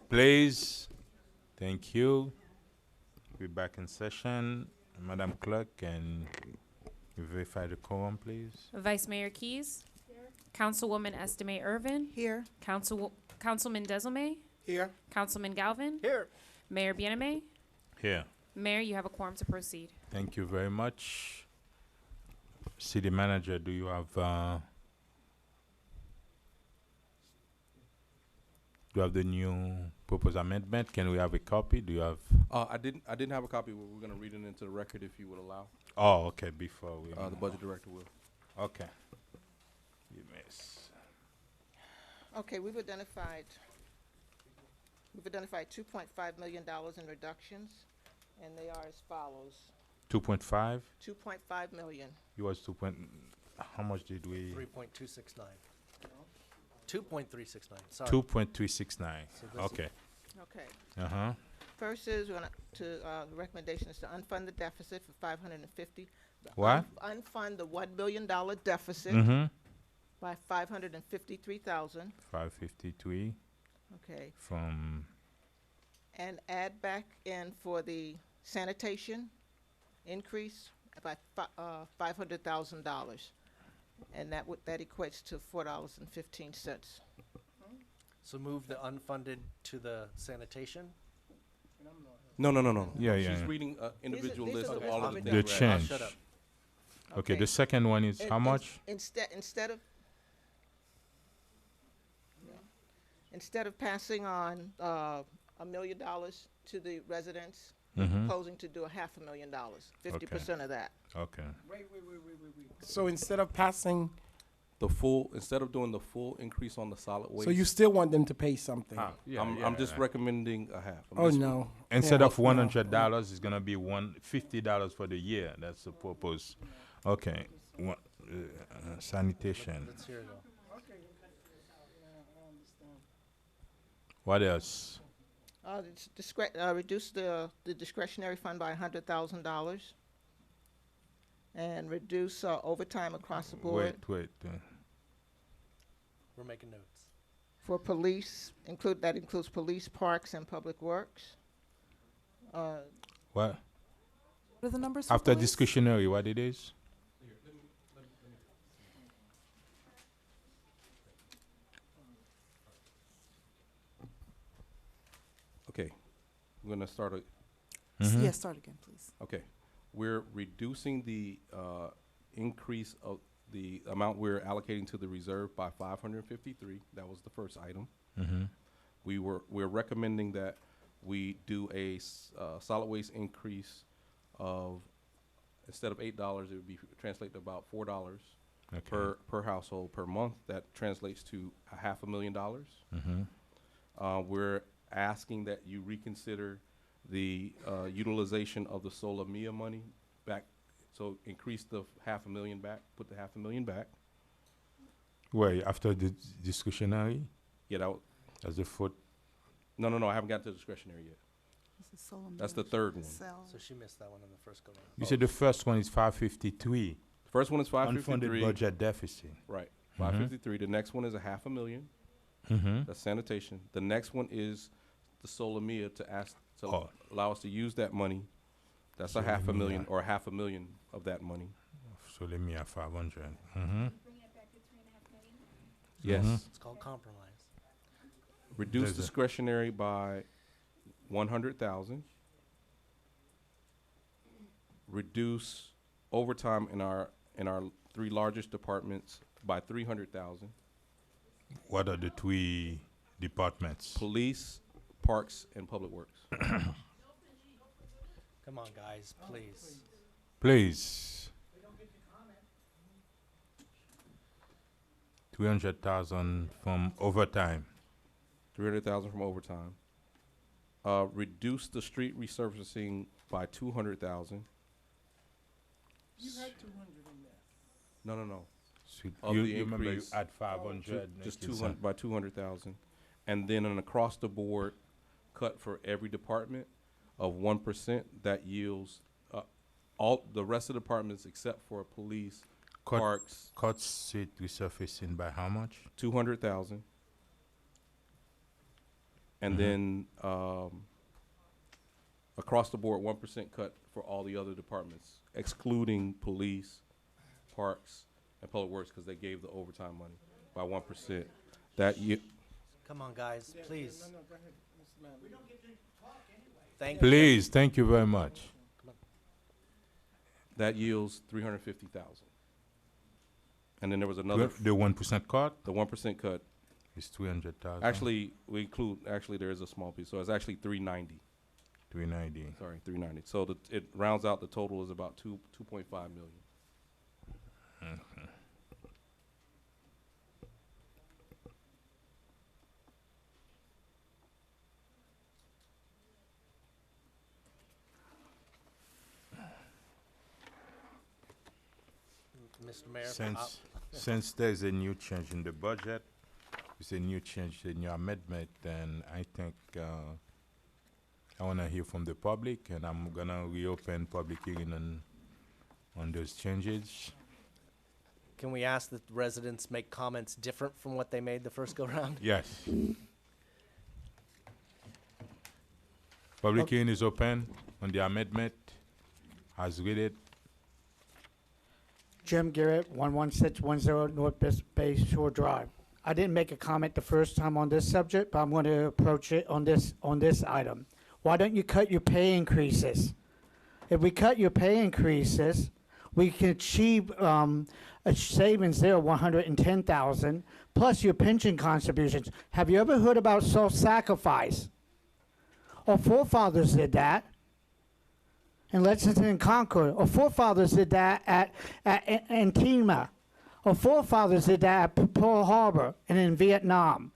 Please. Thank you. We're back in session. Madam Clerk, can you verify the quorum, please? Vice Mayor Keys. Councilwoman Estimate Irvin. Here. Councilman Desilme. Here. Councilman Galvin. Here. Mayor Bieneme. Here. Mayor, you have a quorum to proceed. Thank you very much. City Manager, do you have the new proposed amendment? Can we have a copy? Do you have? I didn't have a copy. We're going to read it into the record if you would allow. Oh, okay. Before we. The budget director will. Okay. You miss. Okay, we've identified $2.5 million in reductions, and they are as follows. 2.5. 2.5 million. You was 2. How much did we? 3.269. 2.369, sorry. 2.369. So this Okay. Okay. Uh-huh. First is the recommendation is to unfund the deficit for 550. What? Unfund the $1 billion deficit Mm-hmm. by 553,000. 553 Okay. from. And add back in for the sanitation increase by $500,000. And that equates to $4.15. So move the unfunded to the sanitation? No. Yeah, She's yeah. reading an individual these list are of the all of the rest things. The we're change. Shut up. Okay. The second one is how much? Instead of passing on $1 million to the residents, Mm-hmm. proposing to do $500,000, 50% of that. Okay. So instead of passing, instead of doing the full increase on the solid waste. so you still want them to pay something? I'm just recommending a half. Oh, no. Instead Yeah, of no. $100, it's gonna be $50 for the year. That's the purpose. Okay. Sanitation. Let's hear it all. What else? Reduce the discretionary fund by $100,000, and reduce overtime across the board Wait. We're making notes. for police. That includes police, parks, and public works. What? What are the numbers for After police? discretionary, what it is? Okay. I'm going to start. Mhm. Yes, start again, please. Okay. We're reducing the increase of the amount we're allocating to the reserve by 553. That was the first item. Mm-hmm. We're recommending that we do a solid waste increase of, instead of $8, it would be translate to about $4 Okay. per household per month. That translates to $500,000. Mm-hmm. We're asking that you reconsider the utilization of the Solar Mia money back. So increase the $500,000 back, put the $500,000 back. Wait, after the discretionary? Yeah, That's the foot. no, I haven't got to discretionary yet. This is Solomon That's the third one. Cell. So she missed that one in the first go round. You said the first one is 553. The first one is Unfunded 553. budget deficit. Right, Mhm. 553. The next one is a $500,000. Mm-hmm. That's sanitation. The next one is the Solar Mia to Oh. allow us to use that money. That's a Solar $500,000 Mia. or $500,000 of that money. So let me have 500. Mm-hmm. Yes. Mhm. It's called compromise. Reduce There's a- discretionary by 100,000. Reduce overtime in our three largest departments by 300,000. What are the three departments? Police, parks, and public works. Come on, guys, please. Please. 300,000 from overtime. 300,000 from overtime. Reduce the street resurfacing by 200,000. You had 200 in there. No. So Of you, the you remember you increase. add 500. Just make it 200 by 200,000, and then an across the board cut for every department of 1%. That yields all the rest of the departments except for police, Cut, parks, cut street resurfacing by how much? 200,000. And then across the board, 1% cut for all the other departments, excluding police, parks, and public works, because they gave the overtime money by 1%. That you, Come on, guys, please. Thank you. Please, thank you very much. that yields 350,000. And then there was another, The 1% cut the 1% cut. is 300,000. Actually, we include, actually there is a small piece, so it's actually 390. 390. Sorry, 390. So it rounds out, the total is about 2.5 million. Mr. Mayor. Since there's a new change in the budget, it's a new change, a new amendment, then I think I want to hear from the public, and I'm gonna reopen public hearing on those changes. Can we ask that residents make comments different from what they made the first go-round? Yes. Public hearing is open on the amendment as read it. Jim Garrett, 11610 North Bay Shore Drive. I didn't make a comment the first time on this subject, but I'm going to approach it on this item. Why don't you cut your pay increases? If we cut your pay increases, we can achieve a savings there of 110,000 plus your pension contributions. Have you ever heard about self-sacrifice? Our forefathers did that in Lexington and Concord. Our forefathers did that at Antigua. Our forefathers did that at Pearl Harbor and in Vietnam.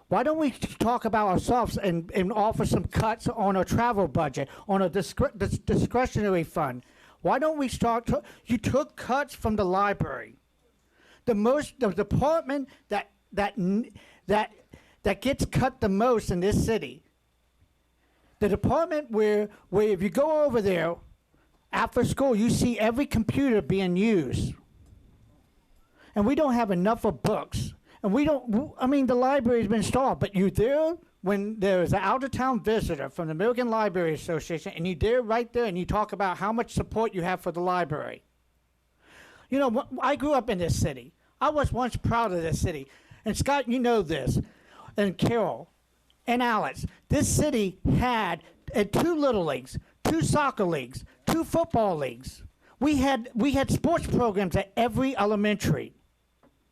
Why don't we talk about ourselves and offer some cuts on our travel budget, on a discretionary fund? Why don't we start? You took cuts from the library. The department that gets cut the most in this city. The department where if you go over there after school, you see every computer being used. And we don't have enough of books. And the library's been stalled, but you're there when there's an out-of-town visitor from the American Library Association, and you're there right there, and you talk about how much support you have for the library. You know, I grew up in this city. I was once proud of this city. And Scott, you know this, and Carol, and Alex, this city had 2 little leagues, 2 soccer leagues, 2 football leagues. We had sports programs at every elementary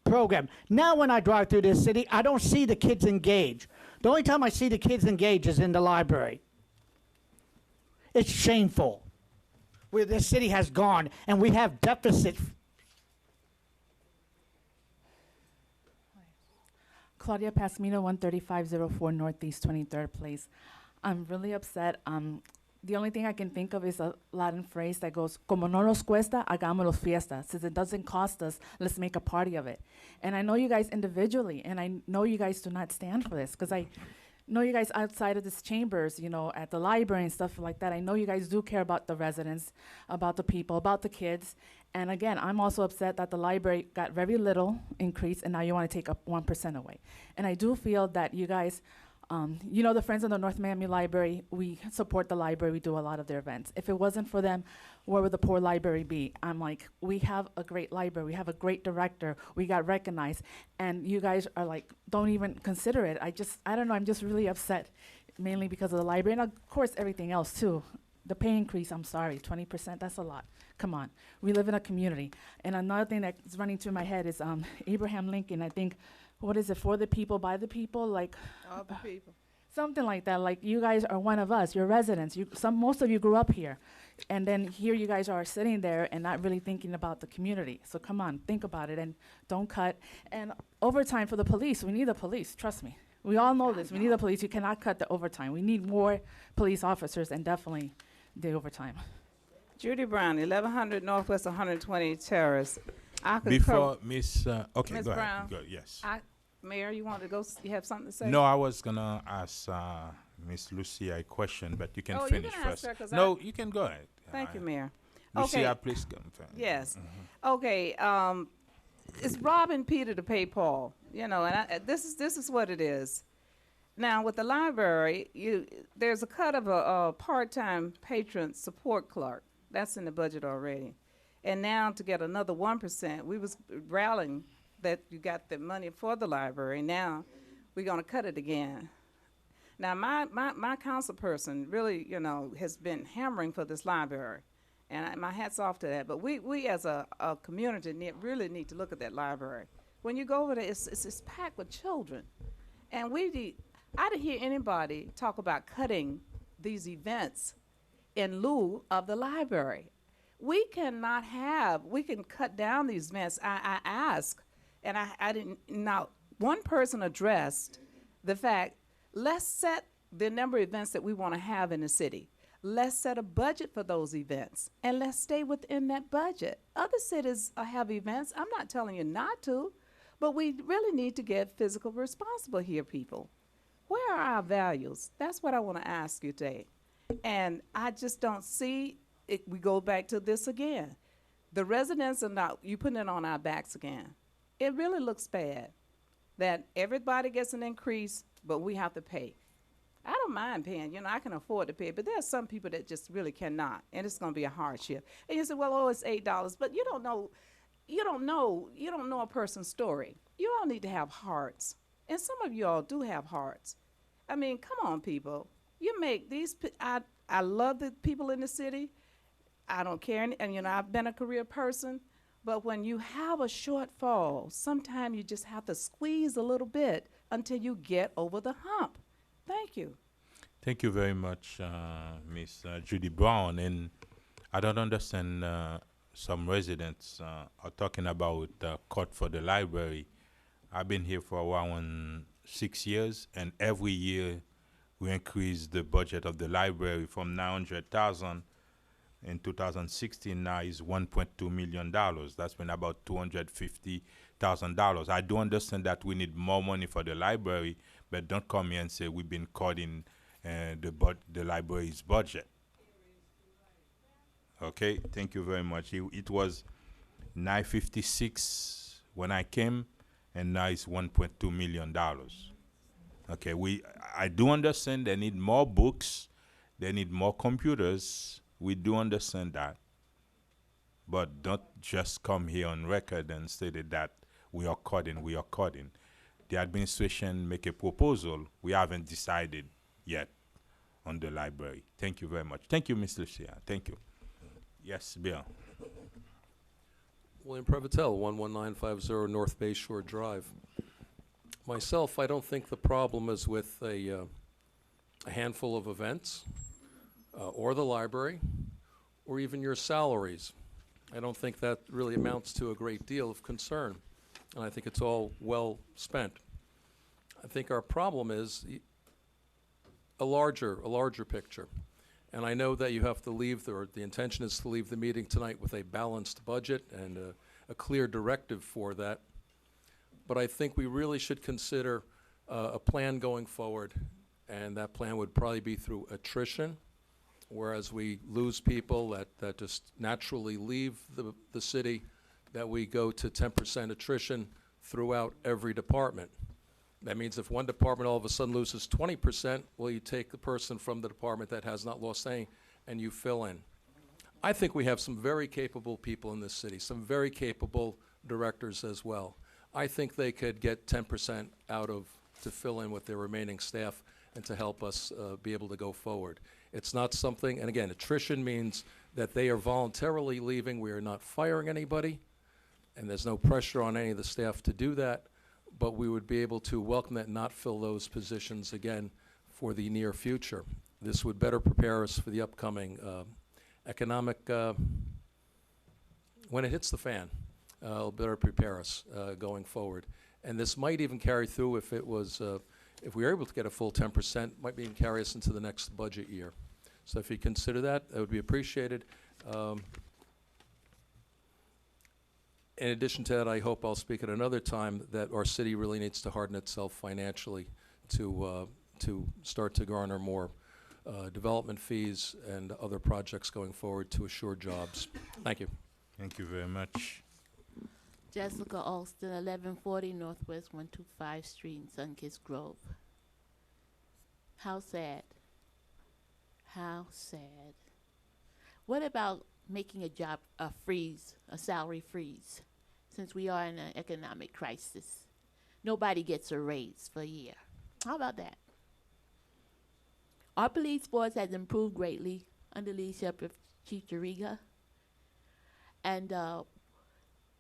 program. Now when I drive through this city, I don't see the kids engaged. The only time I see the kids engaged is in the library. It's shameful where this city has gone, and we have deficits. Claudia Pasmino, 13504 Northeast 23rd Place. I'm really upset. The only thing I can think of is a Latin phrase that goes, como no nos cuesta, hagámoslo fiesta. Since it doesn't cost us, let's make a party of it. And I know you guys individually, and I know you guys do not stand for this, because I know you guys outside of this chambers, you know, at the library and stuff like that. I know you guys do care about the residents, about the people, about the kids. And again, I'm also upset that the library got very little increase, and now you want to take up 1% away. And I do feel that you guys, you know, the Friends of the North Miami Library, we support the library, we do a lot of their events. If it wasn't for them, where would the poor library be? I'm like, we have a great library, we have a great director, we got recognized, and you guys are like, don't even consider it. I don't know, I'm just really upset, mainly because of the library, and of course everything else too. The pay increase, I'm sorry, 20%, that's a lot. Come on, we live in a community. And another thing that's running through my head is Abraham Lincoln, I think, what is it, for the people, by the people, like All the people. something like that. Like, you guys are one of us, you're residents. Most of you grew up here, and then here you guys are sitting there and not really thinking about the community. So come on, think about it and don't cut. And overtime for the police, we need the police, trust me. We all know this, we need the police. You cannot cut the overtime. We need more police officers, and definitely the overtime. Judy Brown, 1100 Northwest 120 Terrace. I concur. Before Miss, okay, Ms. go ahead. Brown. Go, yes. Mayor, you want to go? You have something to say? No, I was gonna ask Miss Lucia a question, but you can Oh, you finish can ask first. her, 'cause No, you can go ahead. Thank you, Mayor. Lucia, Okay. please come. Yes. Okay. It's robbing Peter to pay Paul. You know, and this is what it is. Now, with the library, there's a cut of a part-time patron support clerk. That's in the budget already. And now to get another 1%, we was rallying that you got the money for the library. Now we're gonna cut it again. Now, my council person really, has been hammering for this library. And my hat's off to that. But we as a community really need to look at that library. When you go over there, it's packed with children. And I didn't hear anybody talk about cutting these events in lieu of the library. We can cut down these events. I asked, and I didn't, not one person addressed the fact, let's set the number of events that we want to have in the city. Let's set a budget for those events, and let's stay within that budget. Other cities have events. I'm not telling you not to, but we really need to get fiscal responsible here, people. Where are our values? That's what I want to ask you today. And I just don't see it. We go back to this again. The residents are not, you putting it on our backs again. It really looks bad that everybody gets an increase, but we have to pay. I don't mind paying, I can afford to pay, but there are some people that just really cannot, and it's going to be a hardship. And you say, well, it's $8, but you don't know a person's story. You all need to have hearts, and some of you all do have hearts. I mean, come on, people. You make these. I love the people in the city. I don't care, and I've been a career person. But when you have a shortfall, sometimes you just have to squeeze a little bit until you get over the hump. Thank you. Thank you very much, Miss Judy Brown. And I don't understand. Some residents are talking about cut for the library. I've been here for around 6 years, and every year we increase the budget of the library from 900,000 in 2016 now is $1.2 million. That's been about $250,000. I do understand that we need more money for the library, but don't come here and say we've been cutting the library's budget. Okay, thank you very much. It was 956 when I came, and now it's $1.2 million. Okay, I do understand they need more books, they need more computers. We do understand that. But don't just come here on record and say that we are cutting. The administration make a proposal. We haven't decided yet on the library. Thank you very much. Thank you, Mr. Shea. Thank you. Yes, Bill. William Prevotel, 11950 North Bay Shore Drive. Myself, I don't think the problem is with a handful of events or the library or even your salaries. I don't think that really amounts to a great deal of concern, and I think it's all well spent. I think our problem is a larger picture. And I know that you have to leave, or the intention is to leave the meeting tonight with a balanced budget and a clear directive for that. But I think we really should consider a plan going forward, and that plan would probably be through attrition, whereas we lose people that just naturally leave the city, that we go to 10% attrition throughout every department. That means if one department all of a sudden loses 20%, well, you take the person from the department that has not lost any, and you fill in. I think we have some very capable people in this city, some very capable directors as well. I think they could get 10% to fill in with their remaining staff and to help us be able to go forward. It's not something, and again, attrition means that they are voluntarily leaving. We are not firing anybody, and there's no pressure on any of the staff to do that. But we would be able to welcome that and not fill those positions again for the near future. This would better prepare us for the upcoming economic, when it hits the fan, it'll better prepare us going forward. And this might even carry through if it was, if we were able to get a full 10%, might even carry us into the next budget year. So if you consider that, that would be appreciated. In addition to that, I hope I'll speak at another time that our city really needs to harden itself financially to start to garner more development fees and other projects going forward to assure jobs. Thank you. Thank you very much. Jessica Alston, 1140 Northwest 125 Street in Sunkist Grove. How sad. How sad. What about making a salary freeze, since we are in an economic crisis? Nobody gets a raise for a year. How about that? Our police force has improved greatly under leadership of Chief Jariga. And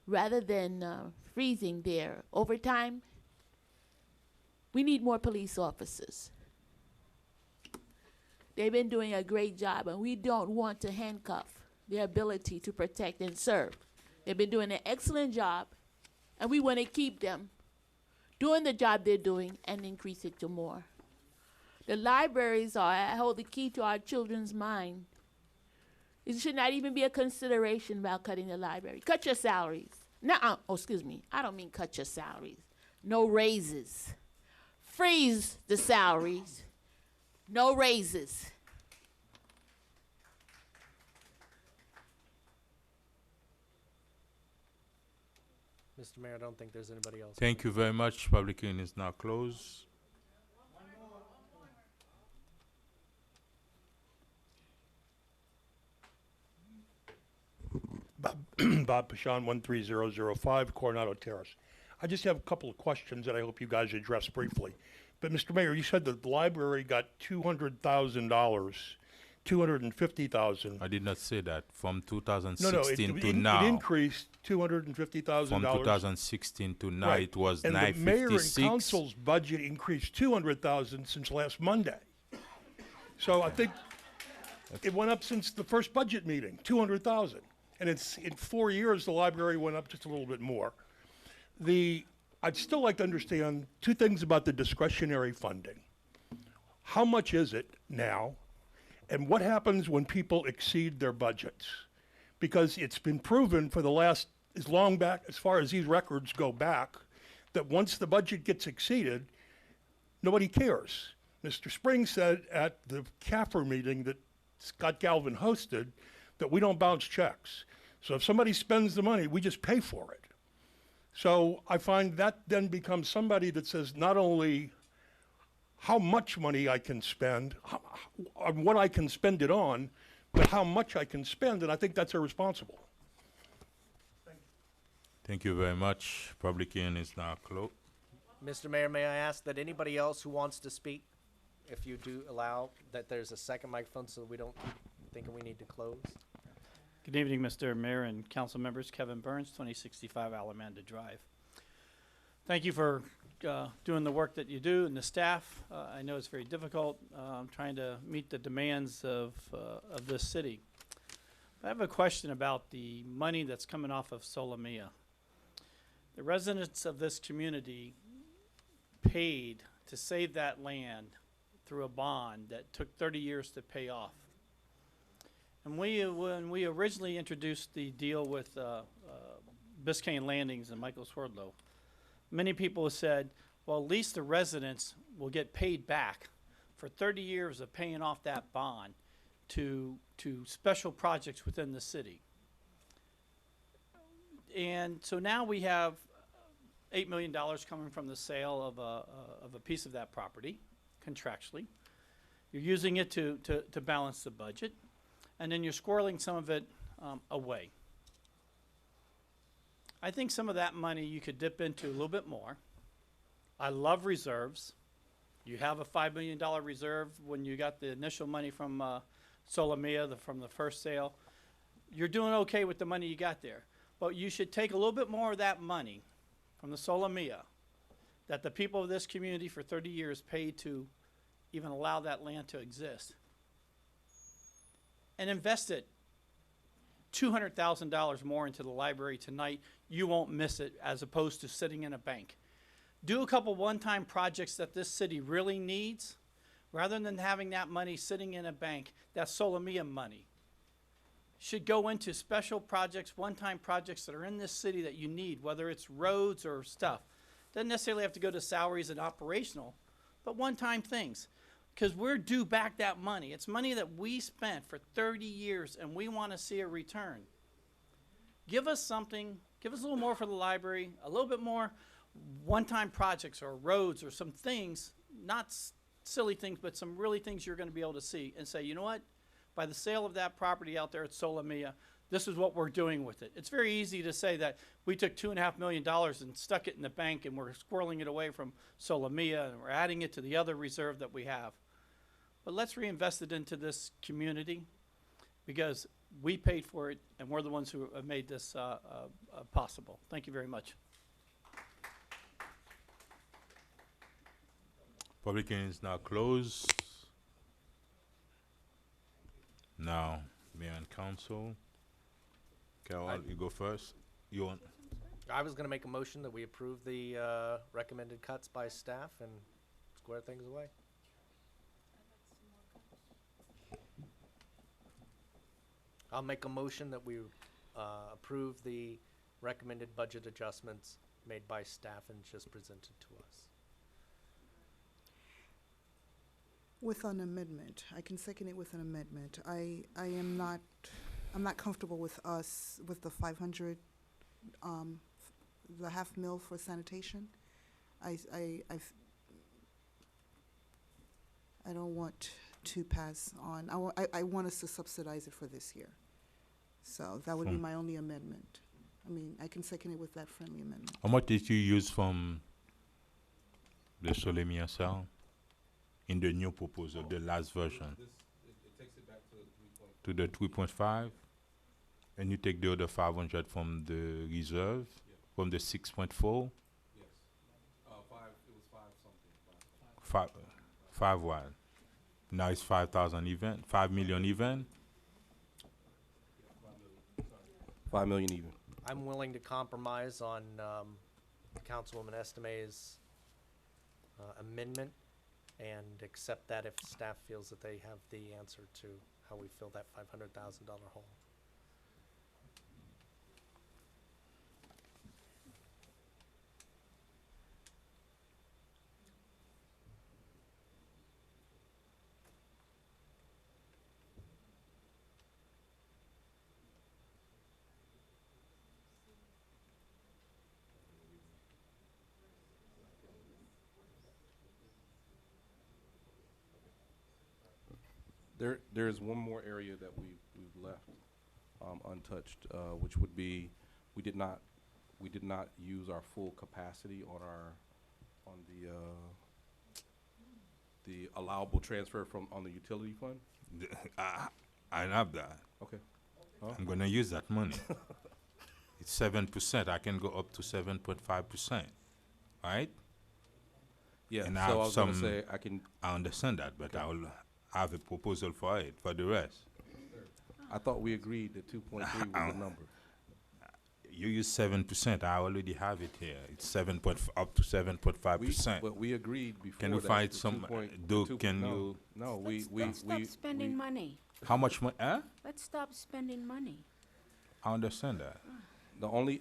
rather than freezing their overtime, we need more police officers. They've been doing a great job, and we don't want to handcuff their ability to protect and serve. They've been doing an excellent job, and we want to keep them doing the job they're doing and increase it to more. The libraries hold the key to our children's mind. It should not even be a consideration about cutting the library. Cut your salaries. Excuse me. I don't mean cut your salaries. No raises. Freeze the salaries. No raises. Mr. Mayor, I don't think there's anybody else. Thank you very much. Public hearing is now closed. Bob Pashon, 13005 Coronado Terrace. I just have a couple of questions that I hope you guys address briefly. But Mr. Mayor, you said that the library got $200,000, $250,000. I did not say that. From No, 2016 to now. It increased $250,000. From 2016 to now, Right. it was And the mayor and 956. council's budget increased $200,000 since last Monday. So I think it went up since the first budget meeting, $200,000. And it's in 4 years, the library went up just a little bit more. I'd still like to understand two things about the discretionary funding. How much is it now? And what happens when people exceed their budgets? Because it's been proven for the last, as far as these records go back, that once the budget gets exceeded, nobody cares. Mr. Springs said at the CAFR meeting that Scott Galvin hosted that we don't bounce checks. So if somebody spends the money, we just pay for it. So I find that then becomes somebody that says not only how much money I can spend, what I can spend it on, but how much I can spend, and I think that's irresponsible. Thank you very much. Public hearing is now closed. Mr. Mayor, may I ask that anybody else who wants to speak, if you do allow, that there's a second microphone so we don't keep thinking we need to close? Good evening, Mr. Mayor and council members. Kevin Burns, 2065 Alamanda Drive. Thank you for doing the work that you do and the staff. I know it's very difficult trying to meet the demands of this city. I have a question about the money that's coming off of Solomia. The residents of this community paid to save that land through a bond that took 30 years to pay off. And when we originally introduced the deal with Biscayne Landings and Michael Swerdlow, many people said, well, at least the residents will get paid back for 30 years of paying off that bond to special projects within the city. And so now we have $8 million coming from the sale of a piece of that property, contractually. You're using it to balance the budget, and then you're squirreling some of it away. I think some of that money you could dip into a little bit more. I love reserves. You have a $5 million reserve when you got the initial money from Solomia, from the first sale. You're doing okay with the money you got there. But you should take a little bit more of that money from the Solomia that the people of this community for 30 years paid to even allow that land to exist, and invest it $200,000 more into the library tonight. You won't miss it, as opposed to sitting in a bank. Do a couple one-time projects that this city really needs, rather than having that money sitting in a bank. That Solomia money should go into special projects, one-time projects that are in this city that you need, whether it's roads or stuff. Doesn't necessarily have to go to salaries and operational, but one-time things. Because we're due back that money. It's money that we spent for 30 years, and we want to see a return. Give us something. Give us a little more for the library, a little bit more one-time projects or roads or some things, not silly things, but some really things you're gonna be able to see and say, you know what? By the sale of that property out there at Solomia, this is what we're doing with it. It's very easy to say that we took $2.5 million and stuck it in the bank and we're squirreling it away from Solomia and we're adding it to the other reserve that we have. But let's reinvest it into this community because we paid for it and we're the ones who have made this possible. Thank you very much. Public hearing is now closed. Now, Mayor and Council. Carol, you go first. You want? I was gonna make a motion that we approve the recommended cuts by staff and square things away. I'll make a motion that we approve the recommended budget adjustments made by staff and just presented to us. With an amendment, I can second it with an amendment. I'm not comfortable with the 500, the half mil for sanitation. I don't want to pass on. I want us to subsidize it for this year. So that would be my only amendment. I mean, I can second it with that friendly amendment. How much did you use from the Solomia cell in the new proposal, the last version? It takes it back To the 3.5? And you take the other 500 from the reserve, from the 6.4? Yes. 5, it was 5 something. 5 what? Now it's 5,000 even, 5 million even? 5 million even. I'm willing to compromise on Councilwoman Estime's amendment and accept that if staff feels that they have the answer to how we fill that $500,000 hole. There is one more area that we've left untouched, which would be we did not use our full capacity on the allowable transfer on the utility fund. I have that. Okay. I'm gonna use that money. It's 7%. I can go up to 7.5%. Right? Yeah. And so I have I was gonna say I can. I understand that, but I will have a proposal for it for the rest. I thought we agreed that 2.3 was the number. You use 7%. I already have it here. It's up to 7.5%. But we agreed before. Can you that find the some? 2.2 Can no, you? No, Let's stop spending money. How much money? Let's stop spending money. I understand that. The only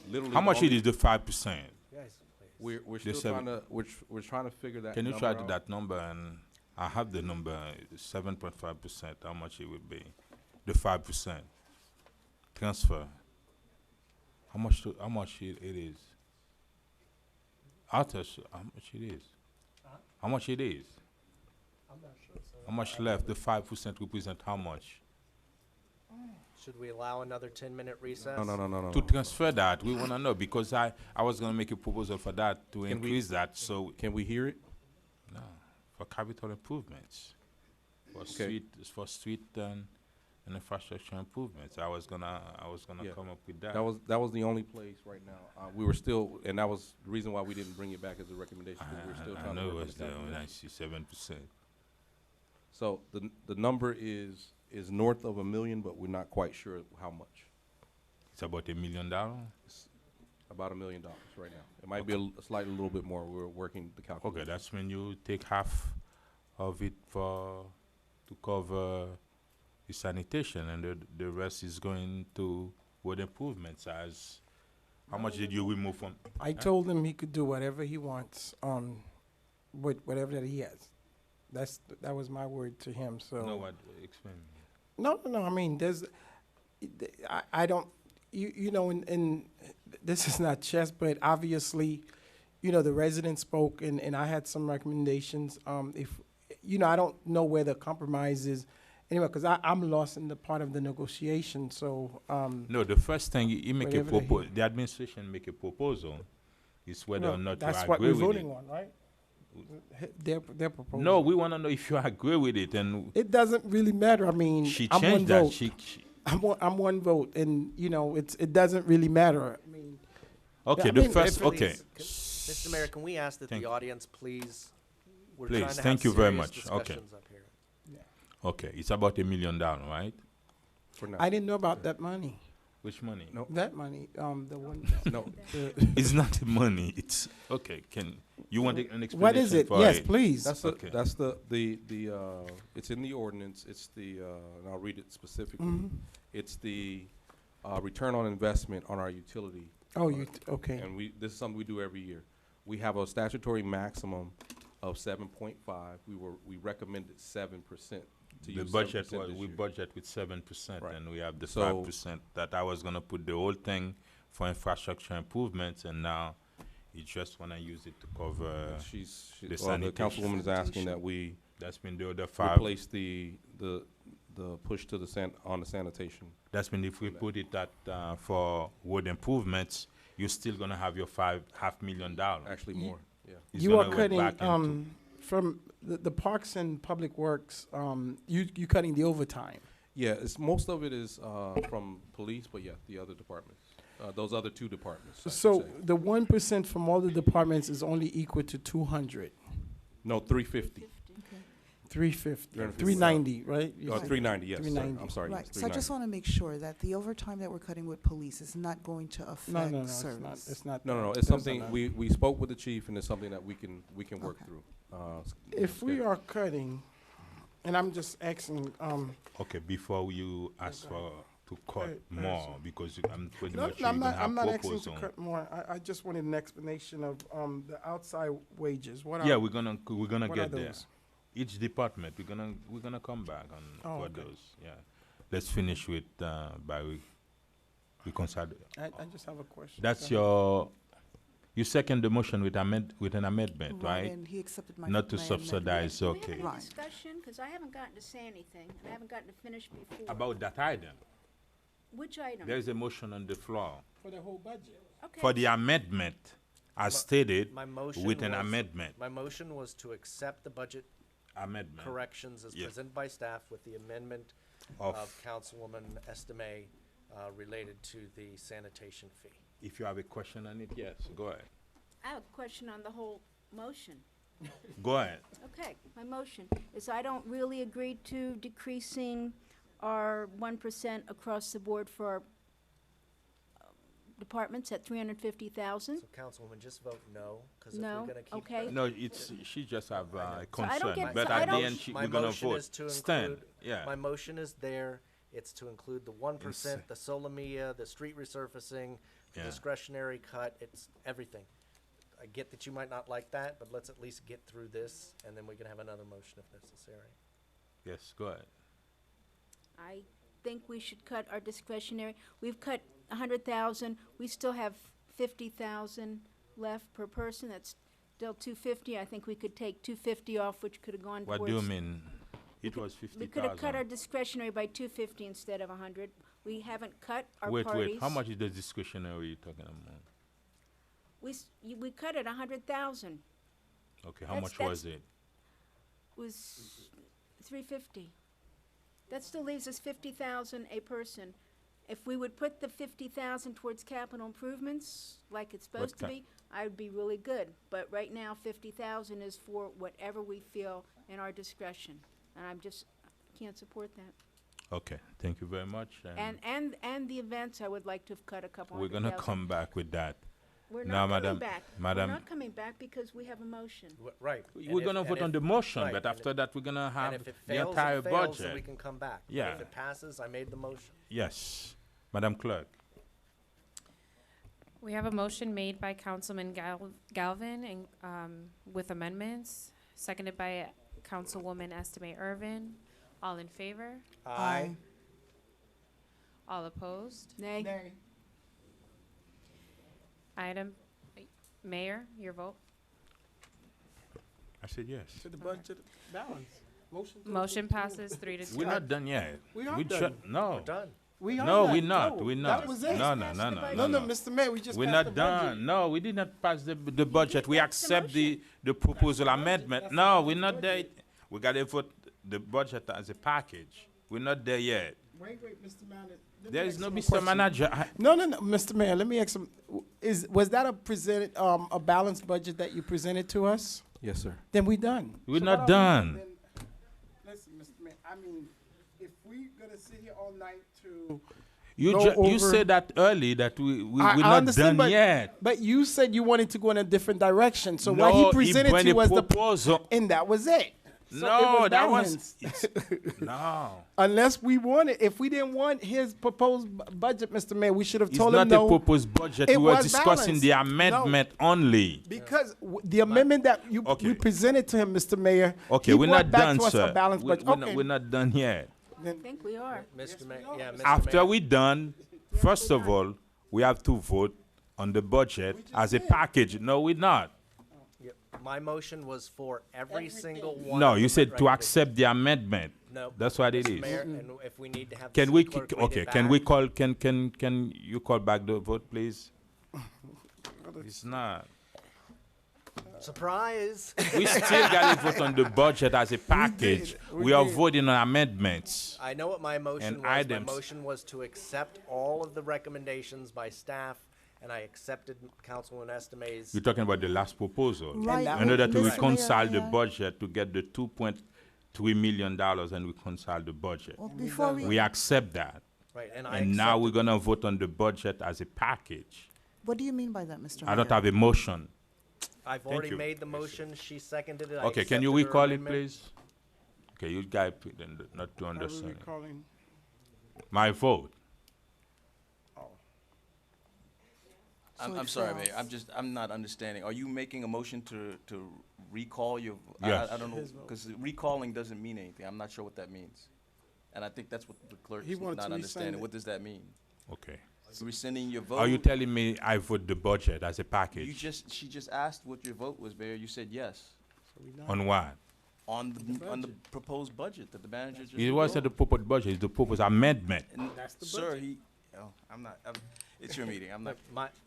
literally. How much it is the 5%? Guys, We're The still trying to we're trying to figure that. Can you number try out. that number? And I have the number, 7.5%. How much it would be? The 5% transfer. How much it is? I'll tell you how much it is. How much it is? I'm not sure. How much left? The 5% represent how much? Should we allow another 10-minute recess? No. To transfer that, we want to know because I was going to make a proposal for that to Can we- increase that. So Can we hear it? no, for capital improvements, for Okay. street and infrastructure improvements. I was gonna Yeah. come up with that. That was the only place right now. We were still, and that was the reason why we didn't bring it back as a recommendation. 'Cause we're still I trying know to it work was this out. there when I see 7%. So the number is north of $1 million, but we're not quite sure how much. It's about $1 million. It's about $1 million right now. It might be a slightly little bit more. We're working the calculation. Okay, that's when you take half of it to cover the sanitation, and the rest is going to road improvements. As how much did you remove from? I told him he could do whatever he wants with whatever that he has. That was my word to him. So No, what? Explain. No. I mean, I don't. You know, and this is not chess, but obviously, you know, the residents spoke, and I had some recommendations. If, you know, I don't know where the compromise is anyway, because I'm lost in the part of the negotiation, so, No, the first thing you make a Whatever they proposal, the administration make a proposal, is whether or well, not that's you what agree we're with voting it. on, right? Their proposal. No, we want to know if you agree with it, and It doesn't really matter. I mean, she I'm one changed that. vote. She I'm one vote, and you know, it doesn't really matter. I mean, okay. I The mean, first, if okay. Mr. Mayor, can we ask that Thank the you. audience please, we're Please, trying to thank have you very serious much. Okay. discussions up here. Okay, it's about $1 million, right? For now. I didn't know about that money. Which money? No. That money, the one. No. It's not the money. It's okay. Can you want an explanation? What is it? for Yes, it? please. That's Okay. it's in the ordinance, it's and I'll read it specifically. Mhm. It's the, return on investment on our utility. Oh, okay. And this is something we do every year. We have a statutory maximum of 7.5. We recommended 7%. To The use budget 7% was, this we year. budget with 7%, Right. and we have the So- 5% that I was gonna put the whole thing for infrastructure improvements, and now you just wanna use it to cover the The sanitation. councilwoman is asking that we That's been the other 5. replace the push to on the sanitation. That's been if we put it at for road improvements, you're still gonna have your $500,000. Actually more, yeah. It's You are gonna go back cutting, into- from the Parks and Public Works, you cutting the overtime. Yeah, most of it is from police, but yeah, the other departments, those other two departments. I should So say. the 1% from all the departments is only equal to 200, No, 350. 350, 350. 390, right? You said 390, yes, sorry. 390. I'm sorry, yes, Right, so I just 390. want to make sure that the overtime that we're cutting with police is not going to affect No, service. it's not. No, that. it's There's something, not. we spoke with the chief, and it's something that we can work Okay. through. If we are cutting, and I'm just asking, Okay, before you ask for to cut Right, more, because I'm pretty no, much no, you're gonna have I'm not asking proposal. to cut more. I just wanted an explanation of the outside wages. What Yeah, are, we're gonna what are get there. those? Each department, we're gonna come back on Oh, for okay. those. Yeah, let's finish with by reconcile. I just have a question. That's So- you second the motion with an amendment, right? And he accepted my. Not to my amendment. subsidize. Do we have Okay. any Right. discussion? Because I haven't gotten to say anything, and I haven't gotten to finish before. About that item, Which item? there is a motion on the floor For the whole budget. Okay. for the amendment, as stated, My motion with an was- amendment. My motion was to accept the budget Amendment corrections as Yeah. presented by staff with the amendment of. of Councilwoman Estimé related to the sanitation fee. If you have a question on it, yes, go ahead. I have a question on the whole motion. Go ahead. Okay, my motion is I don't really agree to decreasing our 1% across the board for our departments at 350,000. So Councilwoman, just vote no, because if No, we're gonna keep. okay. No, it's she just have a So I don't concern, get- but so I at the don't- end My we're gonna motion vote. is to Stand. include- Yeah. My motion is there, it's to include the 1%, the Solomia, the street resurfacing, the Yeah. discretionary cut, it's everything. I get that you might not like that, but let's at least get through this, and then we can have another motion if necessary. Yes, go ahead. I think we should cut our discretionary. We've cut 100,000. We still have 50,000 left per person. That's still 250. I think we could take 250 off, which could have gone towards. What do you mean? It was We could have cut our 50,000. discretionary by 250 instead of 100. We haven't cut our Wait, parties. how much is the discretionary you talking about? We cut it 100,000. Okay, how That's- much was it? Was 350. That still leaves us 50,000 a person. If we would put the 50,000 towards capital improvements, like it's supposed to ki- be, I would be really good. But right now, 50,000 is for whatever we feel in our discretion. And I'm just, can't support that. Okay, thank you very much. And the events, I would like to have cut a couple We're hundred gonna thousand. come back with that. We're Now, not coming Madam- back. Madam- We're not coming back because we have a motion. Right. We're gonna vote on the motion, right, but and after that, we're gonna have And if it the fails, entire it fails, then budget. we can come back. But Yeah. If it passes, I made the motion. Yes, Madam Clerk. We have a motion made by Councilman Galvin and, with amendments, seconded by Councilwoman Estimé Irvin. All in favor? Aye. All opposed? Nay. Item, Mayor, your vote? I said yes. To the budget balance. Motion. to Motion approve. passes 3-2. We're not done yet. We are We done. tr- No. Done. We are No, done. we're not. No, We're that not. was it. No, no, no, no, No, no. Mr. Mayor, we just We're passed not the budget. done. No, we did not pass the budget. We accept the proposal amendment. No, we're not there. We got to vote the budget as a package. We're not there yet. Wait, Mr. Manager. There is no Mr. Manager. No, Mr. Mayor, let me ask some, was that a balanced budget that you presented to us? Yes, sir. Then we done. We're So not what are done. then- Listen, Mr. Mayor, I mean, if we gonna sit here all night to You go you over- said that early that we're I not understand, done yet. But you said you wanted to go in a different direction, so No, what he presented when to you was the, proposal. and that was it. So it No, that was balanced. no. Unless we wanted, if we didn't want his proposed budget, Mr. Mayor, we should have It's told not him no. a proposed budget. It We were was discussing the balanced. amendment only. Because the amendment that Okay. we presented to him, Mr. Mayor, Okay, he we're brought not back done, to us a sir. balanced budget. We're not done yet. I think we are. Mr. Mayor, yeah, Mr. After Mayor. we're done, first of all, we have to vote on the budget as a package. No, we're not. Yep. My motion was for every single one. No, of you the said to recommendations. accept the amendment. No. That's what it Mr. is. Mayor, and if we need to have the Can we, city clerk read okay, it can we back- call, can you call back the vote, please? It's not. Surprise. We still got to vote on the budget as a package. We are voting on amendments. I know what my motion And was. items. My motion was to accept all of the recommendations by staff, and I accepted Councilwoman Estime's. You're talking about the last proposal. Right. In order to Mr. Mayor, reconcile the may I- budget to get the $2.3 million and reconcile the budget. Well, before We accept that. Right, and I And now accepted- we're gonna vote on the budget as a package. What do you mean by that, Mr. Mayor? I don't have a motion. I've Thank already you. made the motion, she seconded it. I Okay, can you accepted her recall it, amendment. please? Okay, you guys not to Are we understand. it. recalling? My vote. I'm sorry, Mayor. I'm not understanding. Are you making a motion to recall your? Yes. I don't know, because recalling doesn't mean anything. I'm not sure what that means. And I think that's what the clerk's He wanted not to understanding. rescind it. What does that mean? Okay. Rescinding your vote? Are you telling me I vote the budget as a package? She just asked what your vote was, Mayor. You said yes. On what? On the proposed budget that the manager just. It wasn't the proposed budget, it's the proposed amendment. And Sir, I'm not, it's your meeting. I'm not.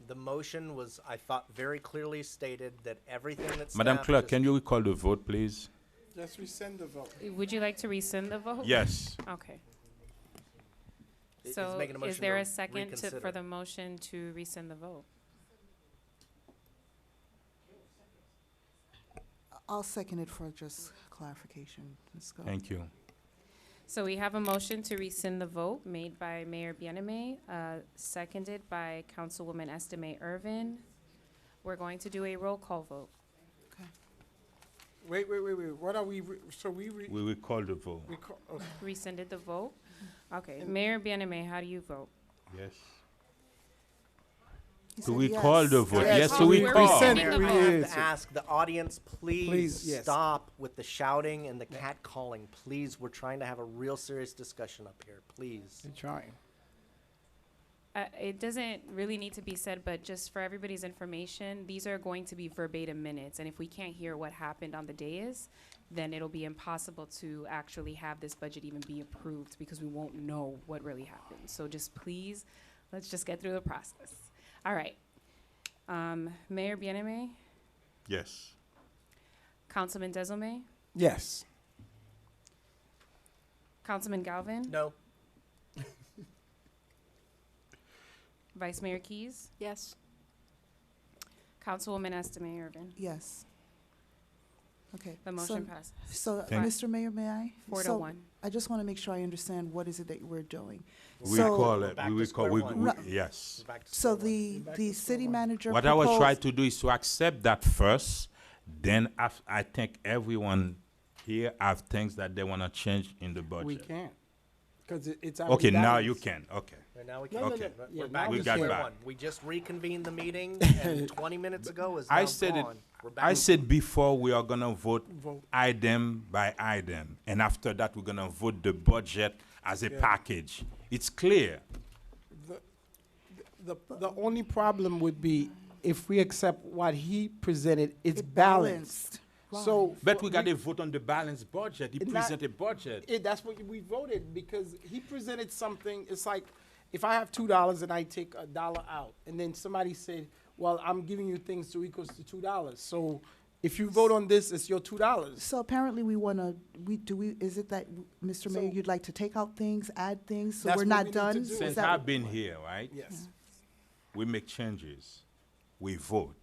The motion was, I thought, very clearly stated that everything that Madam staff Clerk, just- can you recall the vote, please? Just rescind the vote. Would you like to rescind the vote? Yes. Okay. He's So making a is motion there to a second for reconsider. the motion to rescind the vote? I'll second it for just clarification. Let's go. Thank you. So we have a motion to rescind the vote made by Mayor Bienemay, seconded by Councilwoman Estime Irvin. We're going to do a roll call vote. Wait. What are we, so we, We will call the vote. okay. Rescinded the vote? Okay, Mayor Bienemay, how do you vote? Yes. He Do said we yes. call the vote? Yes, Yes, so do we we're call? rescinding Mayor, We I have did. to ask the audience, Please, please yes. stop with the shouting and the cat calling. Please, we're trying to have a real serious discussion up here, please. You're trying. It doesn't really need to be said, but just for everybody's information, these are going to be verbatim minutes. And if we can't hear what happened on the dais, then it'll be impossible to actually have this budget even be approved because we won't know what really happened. So just please, let's just get through the process. All right. Mayor Bienemay, Yes. Councilman Desilme, Yes. Councilman Galvin, No, Vice Mayor Keys, Yes. Councilwoman Estime Irvin. Yes. Okay. The motion passes. So, Thank you. Mr. Mayor, may I? 4 to So, 1. I just want to make sure I understand what is it that we're doing. We So- call it, Back we to will call, square one. Right. yes. back to So square one. the city manager What I was trying proposed, to do is to accept that first, then I think everyone here have things that they wanna change in the budget. We can't. Because it's Okay, already now you balanced. can, okay. Right now we No, can. no, Okay. no. We're Yeah, back now We to got square back. one. We just reconvened the meeting and 20 minutes ago is I now said it, gone. We're back I to- said before we are gonna vote Vote. item by item, and after that, we're gonna vote the budget as a package. It's clear. The only problem would be if we accept what he presented, it's It balanced. balanced. So. But we what got to vote on the balanced budget. He It not- presented budget. That's what we voted, because he presented something, it's like, if I have $2 and I take $1 out, and then somebody said, well, I'm giving you things to equals to $2. So if you vote on this, it's your $2. So apparently we wanna, is it that, Mr. Mayor, So- you'd like to take out things, add things, so That's we're what not we need to done? do. Is Since that I've what- been here, right? Yes. We make changes. We vote.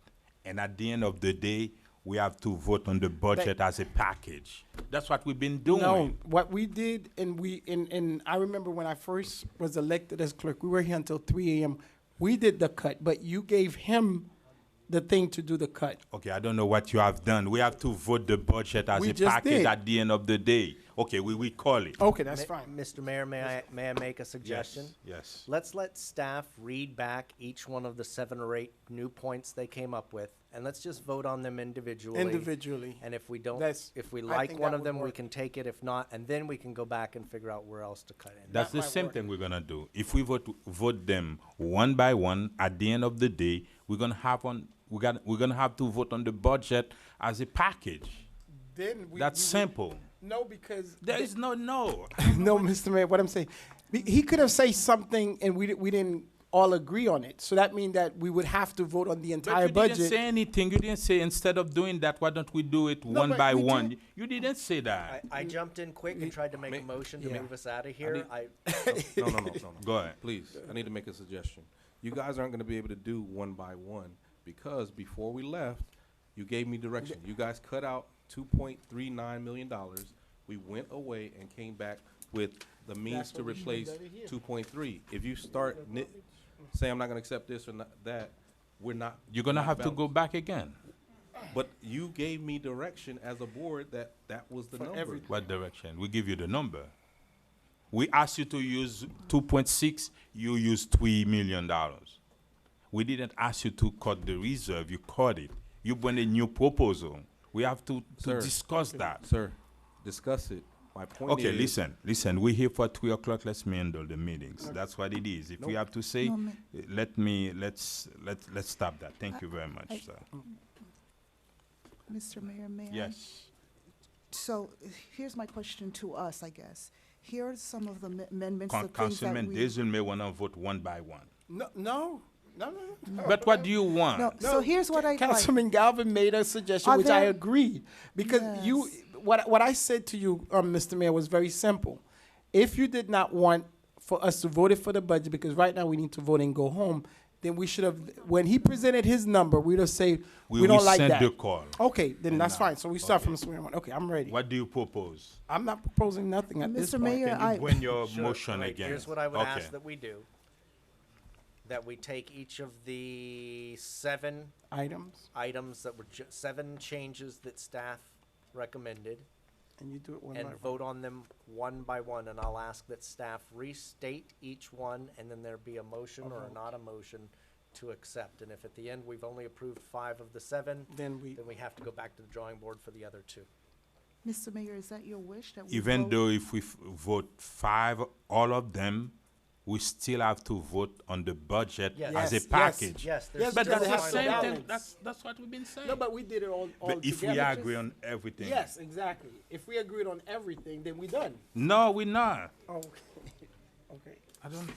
And at the end of the day, we have to vote on the budget as a package. That's what we've been doing. No, what we did, and I remember when I first was elected as clerk, we were here until 3 a.m. We did the cut, but you gave him the thing to do the cut. Okay, I don't know what you have done. We have to vote the budget as We a just package did. at the end of the day. Okay, we call it. Okay, that's Ma- fine. Mr. Mayor, may I make a suggestion? Yes. Let's let staff read back each one of the 7 or 8 new points they came up with, and let's just vote on them individually. Individually. And if we don't, That's- if we I like think one that of would them, we work. can take it. If not, and then we can go back and figure out where else to cut in. That's the might same work. thing we're gonna do. If we vote them one by one, at the end of the day, we're gonna have to vote on the budget as a package. Then That's simple. No, because There is no. no, Mr. Mayor. What I'm saying, he could have said something, and we didn't all agree on it. So that means that we would have to vote on the entire But you didn't budget. say anything. You didn't say instead of doing that, why don't we do it No, one but by we one? did. You didn't say that. I jumped in quick and tried to make a motion to yeah. move us out of I here. need- I, No, no. Go ahead. Please, I need to make a suggestion. You guys aren't gonna be able to do one by one, because before we left, you gave me direction. You guys cut out $2.39 million. We went away and came back with the means That's to what we should've replace done it here. 2.3. If you start say I'm not gonna accept this or not that, we're not. You're gonna not have to go balanced. back again. But you gave me direction as a board that that was the number. What direction? We give you the number. We asked you to use 2.6, you used $3 million. We didn't ask you to cut the reserve, you cut it. You bring a new proposal. We have to Sir. discuss that. Sir, discuss it. My point Okay, is. listen, we're here for 3 o'clock, let's handle the meetings. That's what it is. If we have to say, No, ma- let's stop that. Thank you very much, sir. Mr. Mayor, may I? Yes. So here's my question to us, I guess. Here are some of the amendments, the things that Councilman we. Dizel may wanna vote one by one. No. But what do you want? No, so here's what I like. Councilman Galvin made a suggestion, Are which I there- agreed, because you, what I said to you, Mr. Mayor, was very simple. If you did not want for us to vote it for the budget, because right now we need to vote and go home, then we should have, when he presented his number, we'd have said, we don't like send that. the call. Okay, then that's now. fine. So we start from square one. Okay, I'm ready. What do you propose? I'm not proposing nothing at this Mr. point. Mayor, Can you bring your Sure. motion Wait, again? Here's what I would Okay. ask that we do. That we take each of the 7 Items, items that were 7 changes that staff recommended, and you do it one by and one. vote on them one by one, and I'll ask that staff restate each one, and then there be a motion or not a motion to accept. And if at the end we've only approved 5 of the 7, Then we, then we have to go back to the drawing board for the other 2. Mr. Mayor, is that your wish that we Even vote? though if we vote 5, all of them, we still have to vote on the budget Yes. as a Yes, package. Yes, Yes, But because that's it the has to same thing. balance. That's what we've been saying. no, but we did it all But if we together. agree on everything. Yes, exactly. If we agreed on everything, then we done. No, we're not. Oh, okay. I don't.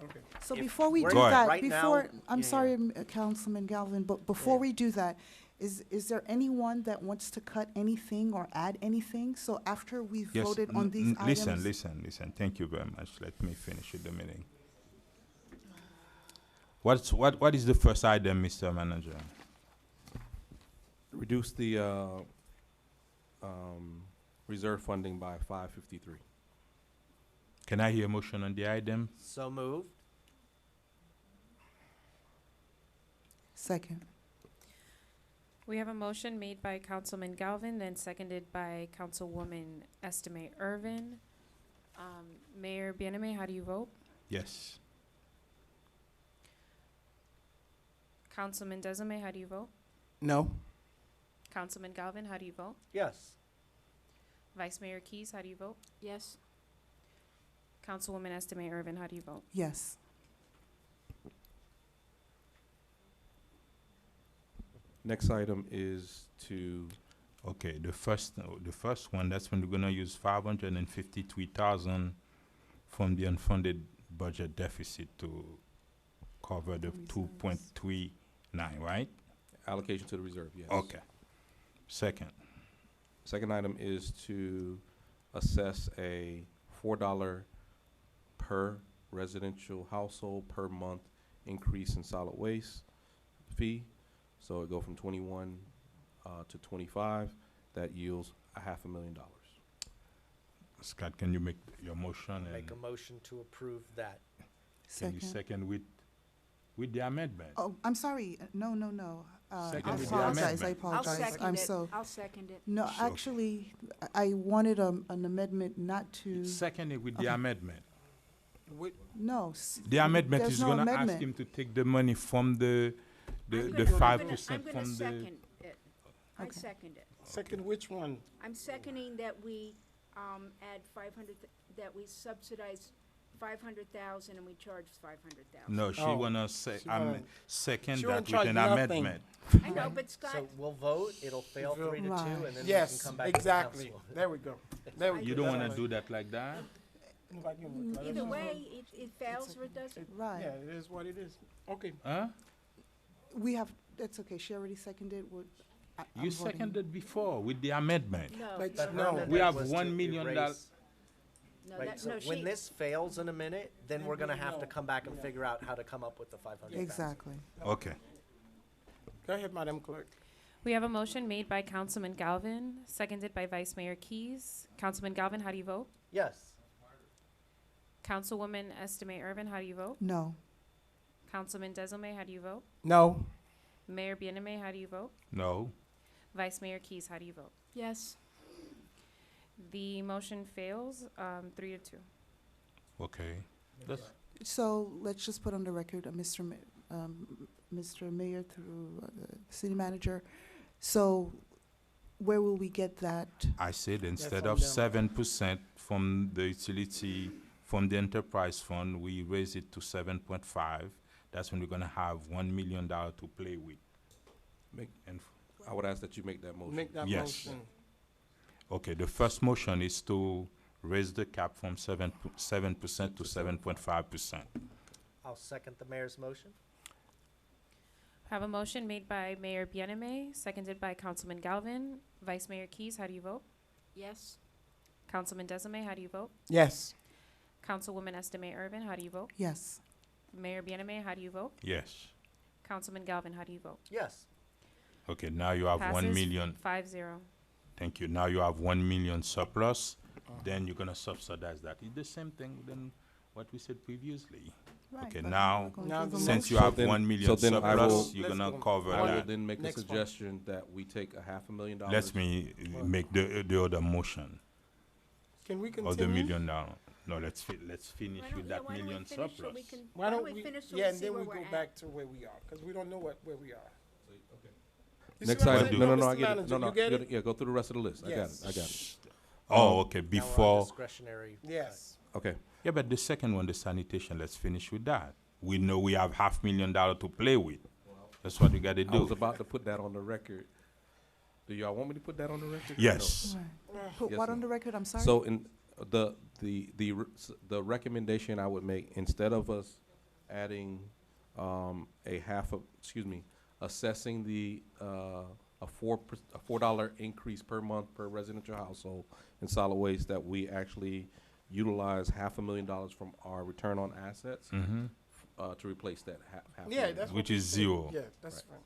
Okay. So If before we we're do Go ahead. that, Right now- before, I'm Yeah, sorry, Councilman Galvin, but before we do that, is there anyone that wants to cut anything or add anything? So after we've Yes. voted on these items? Listen. Thank you very much. Let me finish with the meeting. What is the first item, Mr. Manager? Reduce the reserve funding by 553. Can I hear a motion on the item? So moved. Second. We have a motion made by Councilman Galvin, then seconded by Councilwoman Estime Irvin. Mayor Bieneme, how do you vote? Yes. Councilman Desame, how do you vote? No. Councilman Galvin, how do you vote? Yes. Vice Mayor Keys, how do you vote? Yes. Councilwoman Estime Irvin, how do you vote? Yes. Next item is to, Okay, the first one, that's when we're gonna use 553,000 from the unfunded budget deficit to cover the 2.39, right? allocation to the reserve, yes. Okay. Second, Second item is to assess a $4 per residential household per month increase in solid waste fee. So it go from 21 to 25. That yields $500,000. Scott, can you make your motion Make a and motion to approve that. can you second with the amendment? Oh, I'm sorry. No. Second I with the apologize. amendment. I I'll apologize. second I'm it. so. I'll second it. No, Sure. actually, I wanted an amendment not to. Second it with the Okay. amendment. No. The amendment there's is no gonna ask amendment. him to take the money from the I'm gonna- 5% I'm gonna from the. second it. I Okay. second it. Second, which one? I'm seconding that we, add 500, that we subsidize 500,000 and we charge 500,000. No, she Oh, wanna say, she wanna- second she that wanna with charge an nothing. amendment. I know, but Scott, So we'll vote, it'll fail 3 to 2, Right. and then we can Yes, come back to the exactly. council. There we go. There we You go. don't wanna do that like that? either way, it fails or it doesn't. Right. Yeah, it is what it is. Okay. Huh? We have, that's okay. She already seconded what. I'm You voting. seconded before with the amendment. No, But But her no, amendment we have was $1 to million erase- no, Right, that, so no, when she, this fails in a minute, then we're gonna have to come back and figure out how to come up with the 500,000. Exactly. Okay. Go ahead, Madam Clerk. We have a motion made by Councilman Galvin, seconded by Vice Mayor Keys. Councilman Galvin, how do you vote? Yes. Councilwoman Estimate Irvin, how do you vote? No. Councilman Desilme, how do you vote? No. Mayor Bieneme, how do you vote? No. Vice Mayor Keys, how do you vote? yes. The motion fails, 3 to 2. Okay. That's, So let's just put on the record, Mr. Mayor through the city manager. So where will we get that? I said instead on of them. 7% from the utility, from the enterprise fund, we raise it to 7.5. That's when we're gonna have $1 million to play with. Make- And I would ask that you make that motion. Make that Yes. motion. Okay, the first motion is to raise the cap from 7% to 7.5%. I'll second the mayor's motion. Have a motion made by Mayor Bieneme, seconded by Councilman Galvin. Vice Mayor Keys, how do you vote? Yes. Councilman Desilme, how do you vote? Yes. Councilwoman Estimate Irvin, how do you vote? Yes. Mayor Bieneme, how do you vote? Yes. Councilman Galvin, how do you vote? Yes. Okay, now you have 1 Passes million. 5-0. Thank you. Now you have 1 million surplus, then you're gonna subsidize that. It's the same thing than what we said previously. Right, Okay, but now, we're going Now through the since you motion. have then- 1 so million then I will- surplus, you're Let's gonna go. cover I will that. then make a Next one. suggestion that we take $500,000. Let me make the other motion, Can we or the continue? million dollars. No, let's finish Why don't- with yeah, that why don't we million finish so surplus. we can- Why don't we finish so yeah, we and see then where we we're go at? back to where we are, because we don't know where we are. You see Next what I'm item, saying? no, Mr. I get it. Manager, No, no, you get it? yeah, go through the rest of the list. Yes. I got it. Oh, okay, Now we're on before, discretionary. Yes. Okay. yeah, but the second one, the sanitation, let's finish with that. We know we have $500,000 to play with. That's what we gotta I was do. about to put that on the record. Do y'all want me to put that on the record? Yes. Right. Put Yes, what on ma'am. the record? I'm sorry? So in the recommendation I would make, instead of us adding assessing the a $4 increase per month per residential household in solid waste, that we actually utilize $500,000 from our return on assets Mhm. to replace that half Yeah, million. that's Which what we is said. zero. Yeah, that's Right. fine.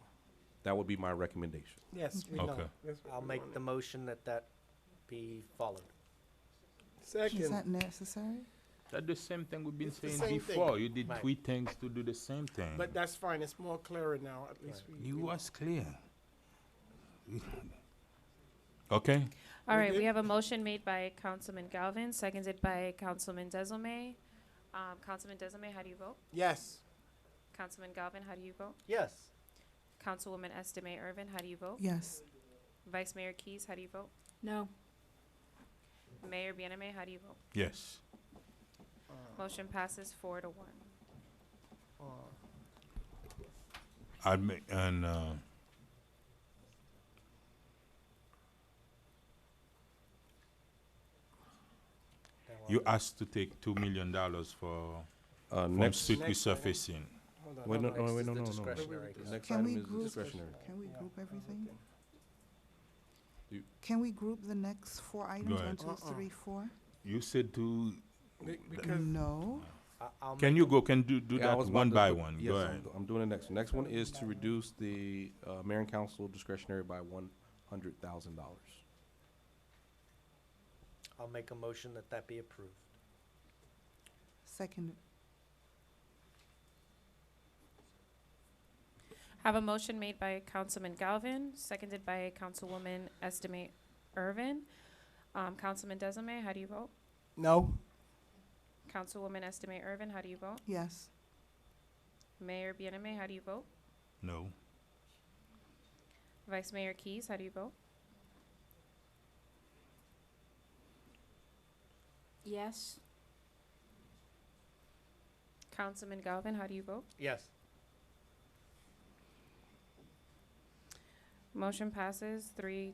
That would be my recommendation. Yes, we know. Okay. That's what I'll we make want. the motion that be followed. Is that Second. necessary? That's the same thing we've been It's the saying same thing. before. You did Right. 3 things to do the same thing. But that's fine, it's more clearer now, at least we. You was clear. Okay? All We right, we good? have a motion made by Councilman Galvin, seconded by Councilman Desilme. Councilman Desilme, how do you vote? Yes. Councilman Galvin, how do you vote? Yes. Councilwoman Estimate Irvin, how do you vote? Yes. Vice Mayor Keys, how do you vote? No. Mayor Bieneme, how do you vote? Yes. Motion passes 4-1. I'd make, and, You asked to take $2 million for, from Next, street Next resurfacing. wait, no, Next no, is wait, no, the no, no. discretionary The cut. next Can item we is group, discretionary. can we group everything? You- Can we group the next four items, ahead. 1, 2, 3, 4? You said to, No, I'll can make you a- go, can do Yeah, I that was about one to by put- one? Yes, Go ahead. I'm doing the next one. Next one is to reduce the, mayor and council discretionary by $100,000. I'll make a motion that that be approved. second, Have a motion made by Councilman Galvin, seconded by Councilwoman Estimate Irvin. Councilman Desame, how do you vote? No? Councilwoman Estimate Irvin, how do you vote? yes. Mayor Bieneme, how do you vote? No. Vice Mayor Keys, how do you vote? Yes. Councilman Galvin, how do you vote? Yes. Motion passes 3-2.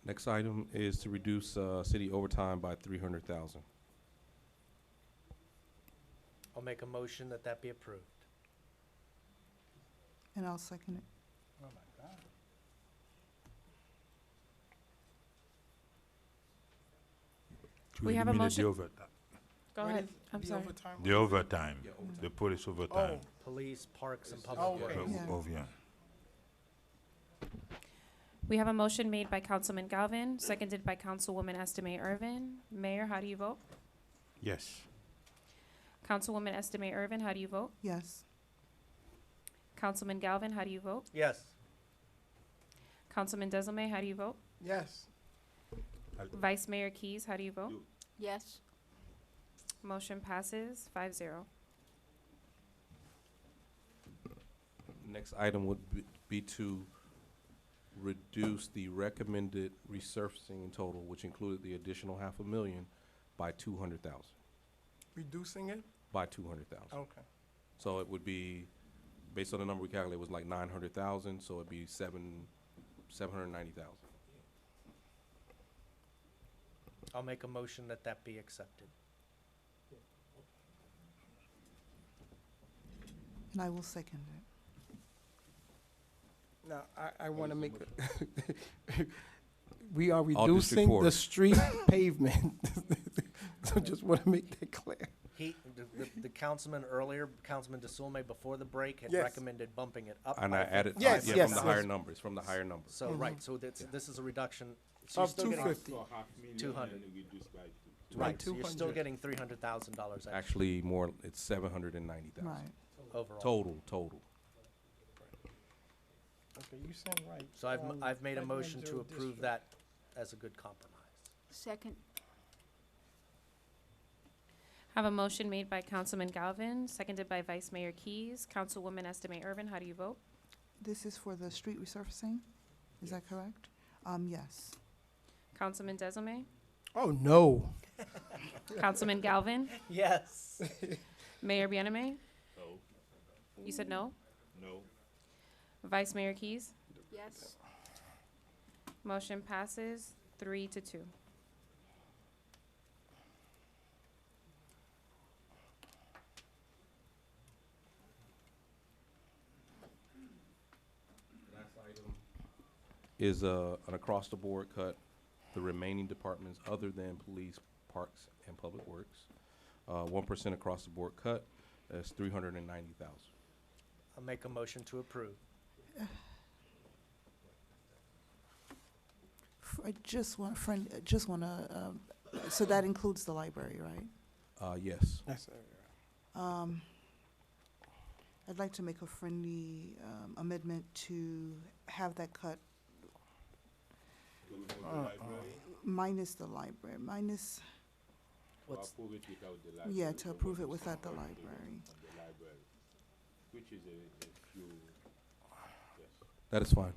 Next item is to reduce, city overtime by $300,000. I'll make a motion that that be approved. And I'll second it. We have a motion. The overtime. Go What ahead. is I'm the sorry. overtime? The overtime, the police overtime. Police, parks, and Oh, public okay. works. Yeah. Over, yeah. We have a motion made by Councilman Galvin, seconded by Councilwoman Estimate Irvin. Mayor, how do you vote? Yes. Councilwoman Estimate Irvin, how do you vote? Yes. Councilman Galvin, how do you vote? Yes. Councilman Desame, how do you vote? Yes. Vice Mayor Keys, how do you vote? Yes. Motion passes 5-0. Next item would be to reduce the recommended resurfacing total, which included the additional $500,000, by $200,000. Reducing it? By $200,000. Okay. So it would be, based on the number we calculated, it was like 900,000, so it'd be 790,000. I'll make a motion that that be accepted. And I will second it. Now, I want to make, we are District reducing four. the street pavement. So just want to make that clear. The councilman earlier, Councilman DeSulme, before the break, had Yes. recommended bumping it up And by I added, Yes, yeah, yes, from the higher yes. numbers, from the higher numbers. So, Mhm. right, so this is a reduction. So you're Of still getting 250. 200. By Right, so you're still 200. getting $300,000 extra Actually, more, it's 790,000. Right. overall. Total. Okay, you sound right. So I've made a motion to recommend approve that as a good compromise. Second. Have a motion made by Councilman Galvin, seconded by Vice Mayor Keys. Councilwoman Estimate Irvin, how do you vote? This is for the street resurfacing? Is that correct? Yes. Councilman Desame? Oh, no. Councilman Galvin? Yes. Mayor Bieneme? No. You said no? No. Vice Mayor Keys? Yes. Motion passes 3-2. Is an across-the-board cut, the remaining departments other than police, parks, and public works. 1% across-the-board cut, that's 390,000. I'll make a motion to approve. I just want, to, so that includes the library, right? Yes. Yes, I'd like to make a friendly amendment to have that cut minus the library, minus, What's, yeah, to approve it without the library. Which is a few, yes. That is fine.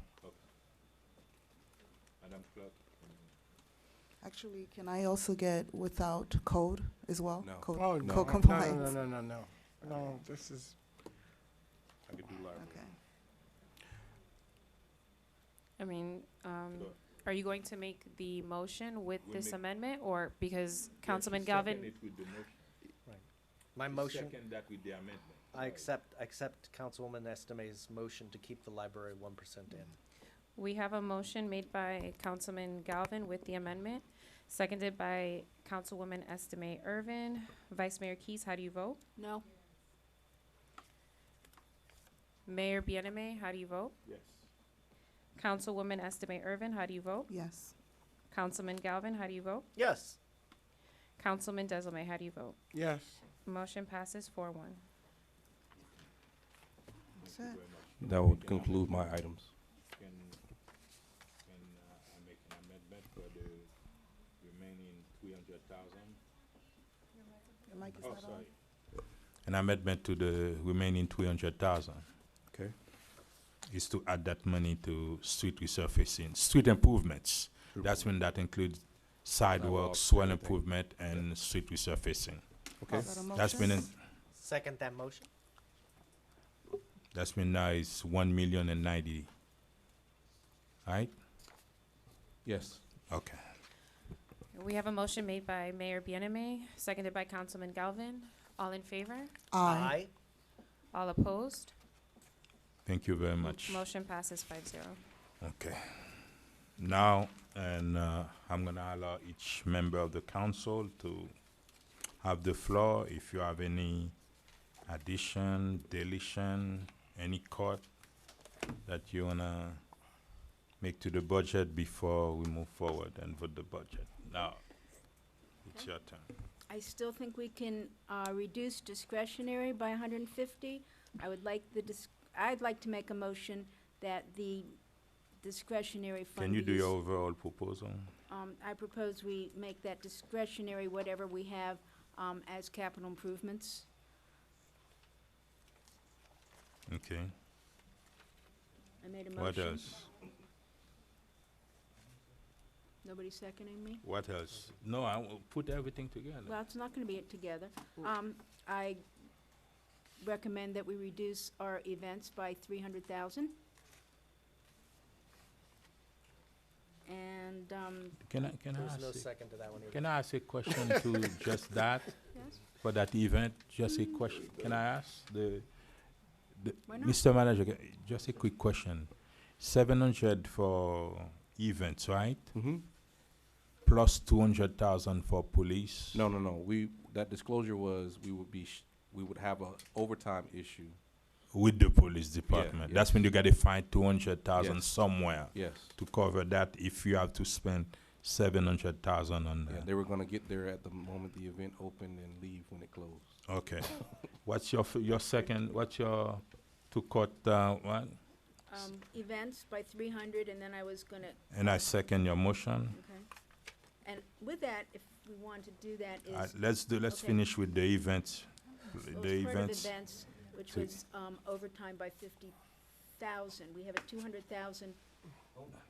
Madam Clerk? Actually, can I also get without code as well? No. Code, Oh, no. code No, compliance? No. No, this is, I could do library. Okay. I mean, Are you going to make the motion with We this make- amendment, or because Councilman Galvin? My motion, Second that with the amendment. I accept Councilwoman Esteme's motion to keep the library 1% in. We have a motion made by Councilman Galvin with the amendment, seconded by Councilwoman Estime Irvin. Vice Mayor Keys, how do you vote? No. Mayor Bieneme, how do you vote? Yes. Councilwoman Estime Irvin, how do you vote? Yes. Councilman Galvin, how do you vote? Yes. Councilman Desilme, how do you vote? Yes. Motion passes 4-1. That's it. That would conclude my items. Can I make an amendment for the remaining 300,000? Your mic is Oh, not on. sorry. An amendment to the remaining 300,000. Okay. Is to add that money to street resurfacing, street improvements. That's when that includes sidewalks, swell everything. improvement, and street resurfacing. Okay. Is that a That's been, motion? Second that motion? that's been now is 1,090,000. Right? Yes. Okay. We have a motion made by Mayor Bieneme, seconded by Councilman Galvin. All in favor? Aye. All opposed? Thank you very much. Motion passes 5-0. Okay. Now, and I'm gonna allow each member of the council to have the floor. If you have any addition, deletion, any cut that you wanna make to the budget before we move forward and vote the budget. Now, it's your turn. I still think we can reduce discretionary by 150. I would like I'd like to make a motion that the discretionary fund. Can you do use- your overall proposal? I propose we make that discretionary, whatever we have, as capital improvements. Okay. I made a motion. What else? Nobody seconding me? What else? No, I will put everything together. Well, it's not gonna be it together. I recommend that we reduce our events by 300,000. And, Can I There's ask no a- second to that one either. Can I ask a question to just that? Yes. For that event, just a question. Can I ask Why not? Mr. Manager, just a quick question. 700 for events, right? Mm-hmm. Plus 200,000 for police? No. That disclosure was we would have a overtime issue. With the police department. That's yes. when you gotta find 200,000 Yes. somewhere Yes. to cover that if you have to spend 700,000 on Yeah, that. they were gonna get there at the moment the event opened and leave when it closed. Okay. What's your second, what's your, to cut, what? events by 300, and then I was gonna, And I second your motion. okay. And with that, if we want to do that is. Let's Okay. finish with the events. So The as part of events. events, which to- was overtime by 50,000. We have a 200,000.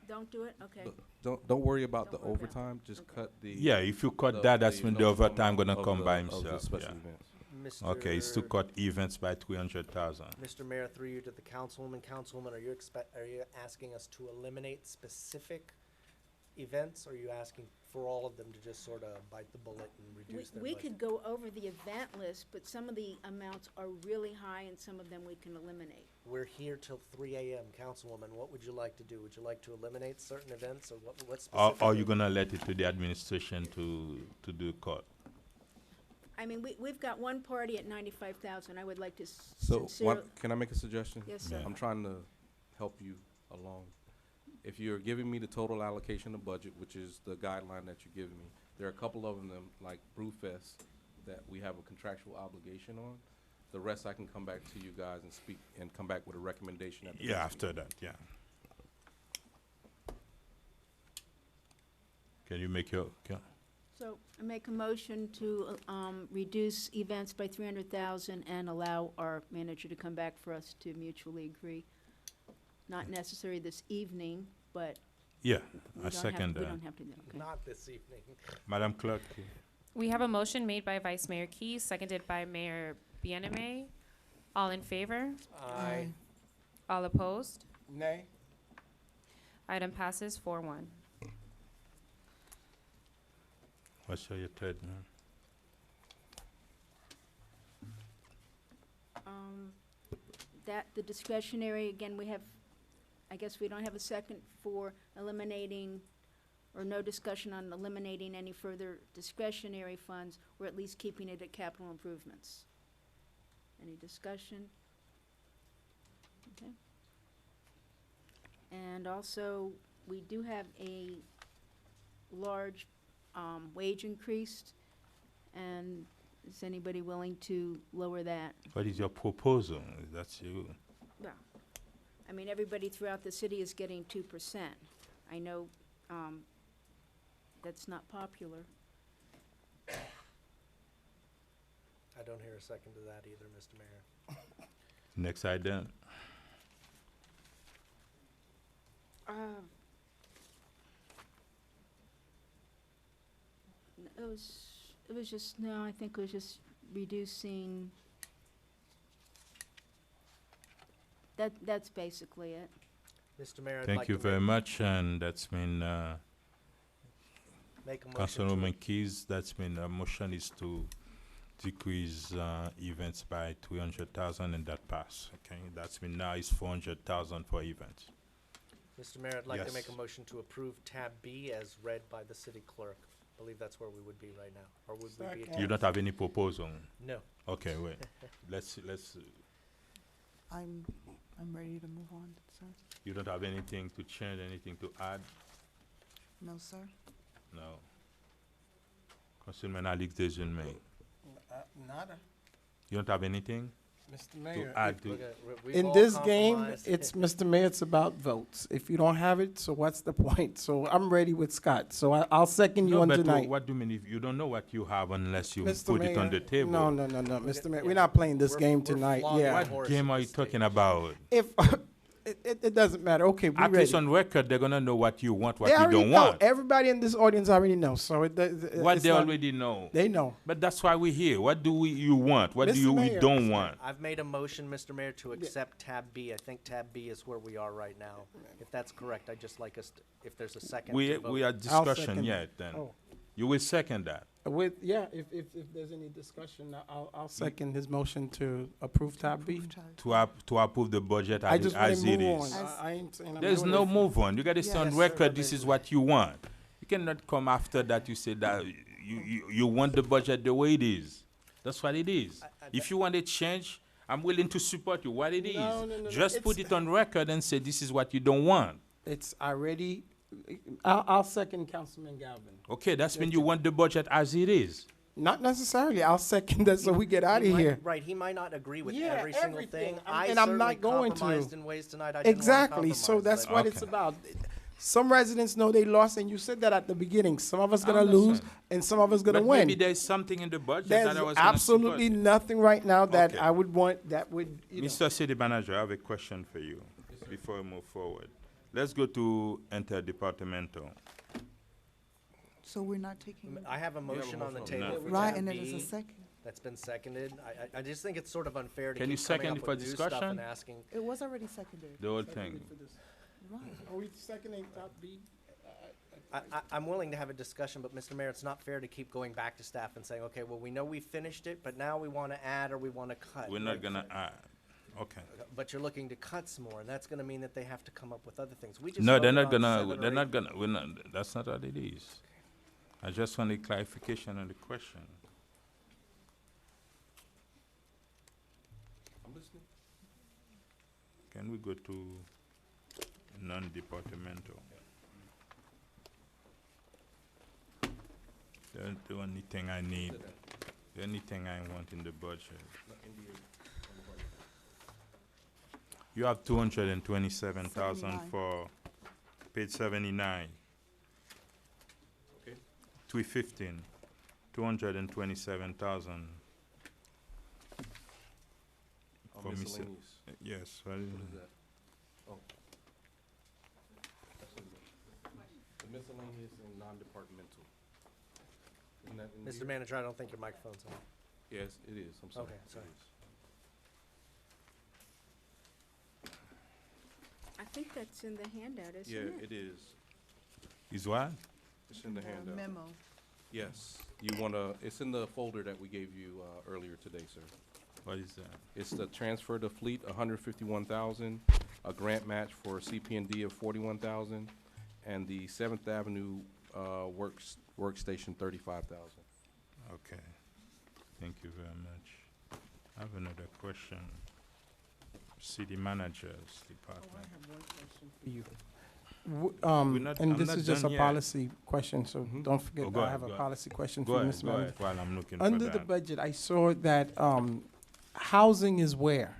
Don't do it? Okay. Don't worry about the Don't worry about it. overtime, just cut the. Yeah, if you cut the- that, that's the when the notional overtime amount gonna of come the- by of the himself, special yeah. events. Okay, it's to Mr. cut events by 300,000. Mr. Mayor, through you to the councilwoman. Councilwoman, are you asking us to eliminate specific events? Or are you asking for all of them to just sort of bite the bullet and reduce their We budget? could go over the event list, but some of the amounts are really high and some of them we can eliminate. We're here till 3 a.m. Councilwoman, what would you like to do? Would you like to eliminate certain events or what Or specifically? are you gonna let it to the administration to do cut? I mean, we've got one party at 95,000. I would like to So, sincerely. can I make a suggestion? Yes, sir. I'm trying to help you along. If you're giving me the total allocation of budget, which is the guideline that you're giving me, there are a couple of them, like Brewfest, that we have a contractual obligation on. The rest I can come back to you guys and speak, and come back with a recommendation at the Yeah, next after meeting. that, yeah. Can you make your, So I make a motion to reduce events by 300,000 and allow our manager to come back for us to mutually agree. Not necessary this evening, but yeah, we I don't have, second we that. don't have to, okay. Not this evening. Madam Clerk, We have a motion made by Vice Mayor Keys, seconded by Mayor Bieneme. All in favor? Aye. All opposed? Nay. Item passes 4-1. What's your third one? That, the discretionary, again, we have, I guess we don't have a second for eliminating, or no discussion on eliminating any further discretionary funds, or at least keeping it at capital improvements. Any discussion? Okay. And also, we do have a large wage increase, and is anybody willing to lower that? What is your proposal? That's you. Well, I mean, everybody throughout the city is getting 2%. I know that's not popular. I don't hear a second to that either, Mr. Mayor. Next item. It was just, no, I think it was just reducing, that's basically it. Mr. Mayor, I'd Thank like you to very make- much, and that's been, Make a motion to Councilwoman Keys, that's been, a motion is to decrease, events by 300,000, and that pass, okay? That's been, now is 400,000 for events. Mr. Mayor, I'd like to make a Yes. motion to approve tab B as read by the city clerk. I believe that's where we would be right now, or would we be? at You tab don't have any proposal? No. Okay, wait, let's, I'm ready to move on, sir. you don't have anything to change, anything to add? No, sir? No. Councilman Alix Desjardins. Nada. You don't have anything Mr. to Mayor, add to? Look at- we've in all this game, compromised. it's, Mr. Mayor, it's about votes. If you don't have it, so what's the point? So I'm ready with Scott, so I'll second you No, on but tonight. what do you mean if you don't know what you have unless you Mr. put it on Mayor, the table? No, Mr. Mayor, yeah, we're not playing this we're- game we're tonight, flogging yeah. a What horse game at are you this talking stage. about? If, it doesn't matter, okay, we At ready. least on record, they're gonna know what you want, what They you already don't know. want. Everybody in this audience already knows, so What it's they not- already know. They know. But that's why we're here. What do you want? What do Mr. we Mayor. don't want? I've made a motion, Mr. Mayor, to accept tab B. I think tab B is where we are right now. If that's correct, I'd just like us, if there's a second We to vote. are I'll discussion second yet then. Oh. You will second that. If there's any discussion, I'll second his motion to approve tab B. To approve the budget I as just want as to it move is. on. I ain't saying I'm There's doing no it. move on. You gotta say on Yes, record, this is what you want. You cannot come after that, you say that you want the budget the way it is. That's what it is. If you want a change, I'm willing to support you, what it is. No, Just put it's- it on record and say this is what you don't want. It's already, I'll second Councilman Galvin. Okay, that's when you want the budget as it is. Not necessarily, I'll second that so we get out of He might- here. Right, he might not agree with Yeah, every single everything. thing. And I'm not going to. compromised in ways tonight I didn't want to Exactly, so compromise, that's but- what it's Okay. about. Some residents know they lost, and you said that at the beginning. Some of us I gonna lose, understand. and some of us gonna But win. maybe there's something in the budget There's that I was gonna absolutely support. nothing right now that Okay. I would want, that would, you know. Mr. City Manager, I have a question for you before we move forward. Let's go to interdepartmental. So we're not taking, I have a motion on the table for right, tab and it is B a second. that's been seconded. I just think it's sort of unfair to Can you keep coming second up it for with new stuff discussion? and asking. It was already seconded. The whole thing. Right. Are we seconding top B? I'm willing to have a discussion, but Mr. Mayor, it's not fair to keep going back to staff and saying, okay, well, we know we finished it, but now we want to add or we want to cut. We're not gonna add. Okay. But you're looking to cut some more, and that's going to mean that they have to come up with other things. We just No, they're voted not on gonna, 7 or they're 8 not gonna, we're not, that's not what it is. I just want a clarification on the question. I'm listening. Can we go to non-departmental? The only thing I need, the only thing I want in the budget. You have 227,000 79. for page 79. Okay. 315, 227,000. For mis- Miscellaneous. Yes, What is that? Oh. That's what it is. The miscellaneous and non-departmental. Isn't that in Mr. here? Manager, I don't think your microphone's on. Yes, it is, I'm sorry. Okay, It sorry. is. I think that's in the handout, isn't Yeah, it? it is. is what? It's in the handout. Memo. Yes, you wanna, it's in the folder that we gave you, earlier today, sir. What is that? It's the transfer to fleet, 151,000, a grant match for CP&D of 41,000, and the Seventh Avenue, workstation, 35,000. Okay. Thank you very much. I have another question. City managers department. We're not- And I'm this not is just a done yet. policy question, so don't forget, Oh, go I ahead, have go a ahead. policy question Go for you, ahead, Mr. go Manager. ahead, while I'm looking for Under the that. budget, I saw that, housing is where?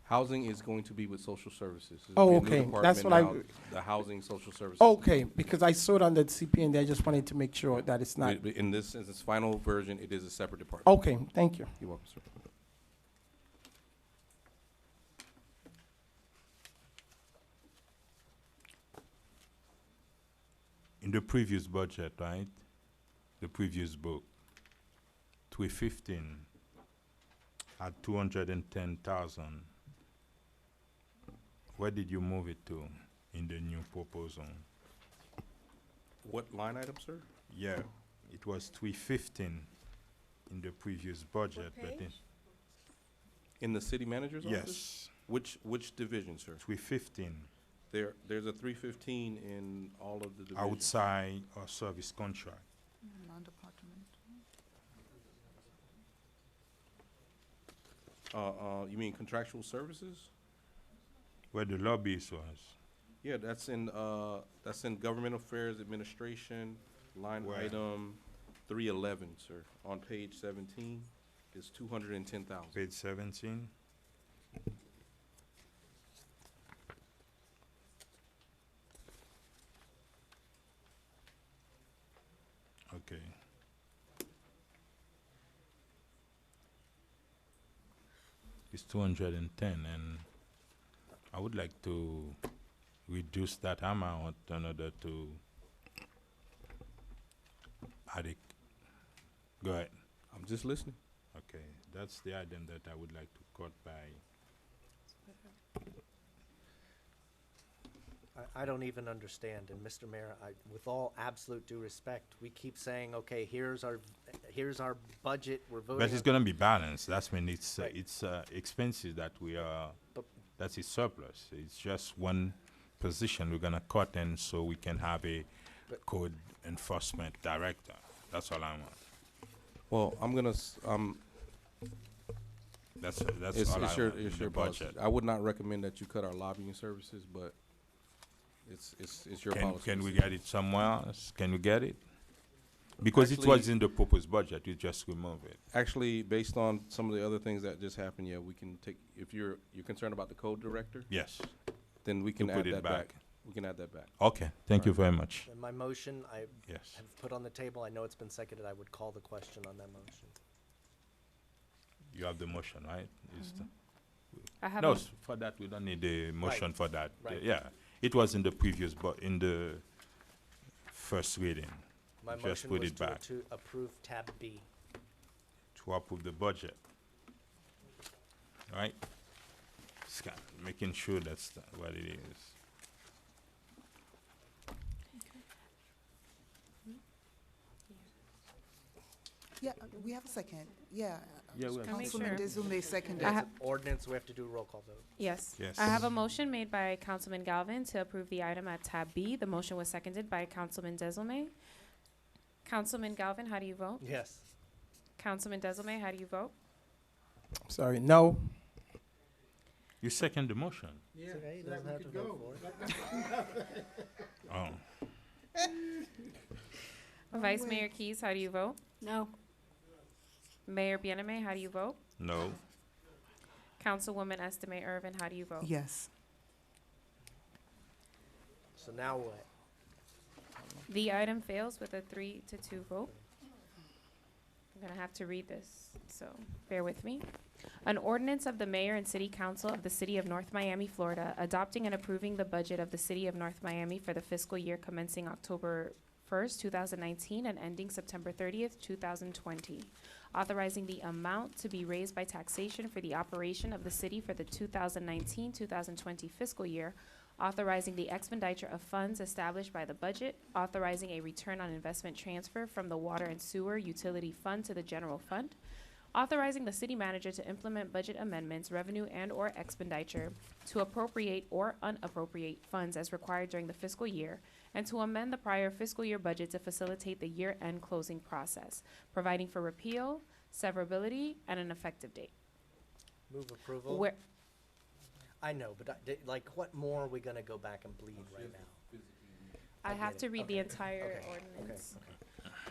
Housing is going to be with social services. This Oh, will be a new okay. That's department what I- now, the housing social services. Okay, because I saw it under CP&D, I just wanted to make sure that it's not. In this final version, it is a separate department. Okay, thank you. You're welcome, sir. In the previous budget, right? The previous book, 315 at 210,000. Where did you move it to in the new proposal? What line item, sir? Yeah, it was 315 in the previous budget, but in In the city manager's office? yes, Which division, sir? 315 There's a 315 in all of the divisions. outside or service contract. Non-departmental. You mean contractual services? Where the lobbyist was. Yeah, that's in government affairs administration, line Where? item 311, sir. On page 17 is 210,000. Page 17. Okay. It's 210, and I would like to reduce that amount in order to add it. Go ahead. I'm just listening. Okay, that's the item that I would like to cut by. I don't even understand, and Mr. Mayor, with all absolute due respect, we keep saying, okay, here's our budget, we're voting. But it's on- gonna be balanced. That's when it's Right. expenses that we are. But- That's a surplus. It's just one position we're gonna cut in so we can have a code enforcement director. That's all I want. Well, I'm gonna, That's it's all I your, want in it's the your policy. budget. I would not recommend that you cut our lobbying services, but it's your policy. Can we get it somewhere else? Can we get it? Because it was Actually- in the proposed budget. You just remove it. Actually, based on some of the other things that just happened, yeah, we can take, if you're concerned about the code director, Yes. then we To can put add it that back. back. We can add that back. Okay. Thank you very much. And my motion, I Yes. have put on the table, I know it's been seconded, I would call the question on that motion. You have the motion, right? Is the- I have No, a- for that, we don't need a motion for that. Right. Yeah, it was in the previous, in the first reading. My Just motion put was it back. to approve tab B. To approve the budget. Right? Making sure that's what it is. Yeah, we have a second. Yeah. Yeah, we have a Councilman Desume seconded. I ha- Ordinance, we have to do a roll call vote. Yes. Yes. I have a motion made by Councilman Galvin to approve the item at tab B. The motion was seconded by Councilman Desilme. Councilman Galvin, how do you vote? Yes. Councilman Desilme, how do you vote? Sorry, no. You second the motion? Yeah, he doesn't have to vote for it. Oh. Vice Mayor Keys, how do you vote? No. Mayor Bienemay, how do you vote? No. Councilwoman Estime Irvin, how do you vote? Yes. So now what? The item fails with a 3-2 vote. I'm gonna have to read this, so bear with me. An ordinance of the mayor and city council of the city of North Miami, Florida, adopting and approving the budget of the city of North Miami for the fiscal year commencing October 1st, 2019 and ending September 30th, 2020. Authorizing the amount to be raised by taxation for the operation of the city for the 2019-2020 fiscal year, authorizing the expenditure of funds established by the budget, authorizing a return on investment transfer from the water and sewer utility fund to the general fund, authorizing the city manager to implement budget amendments, revenue and/or expenditure, to appropriate or unappropriate funds as required during the fiscal year, and to amend the prior fiscal year budget to facilitate the year-end closing process, providing for repeal, severability, and an effective date. Move approval. Where, I know, but like, what more are we gonna go back and bleed right now? I have get to it. read the Okay. entire Okay. ordinance. Okay.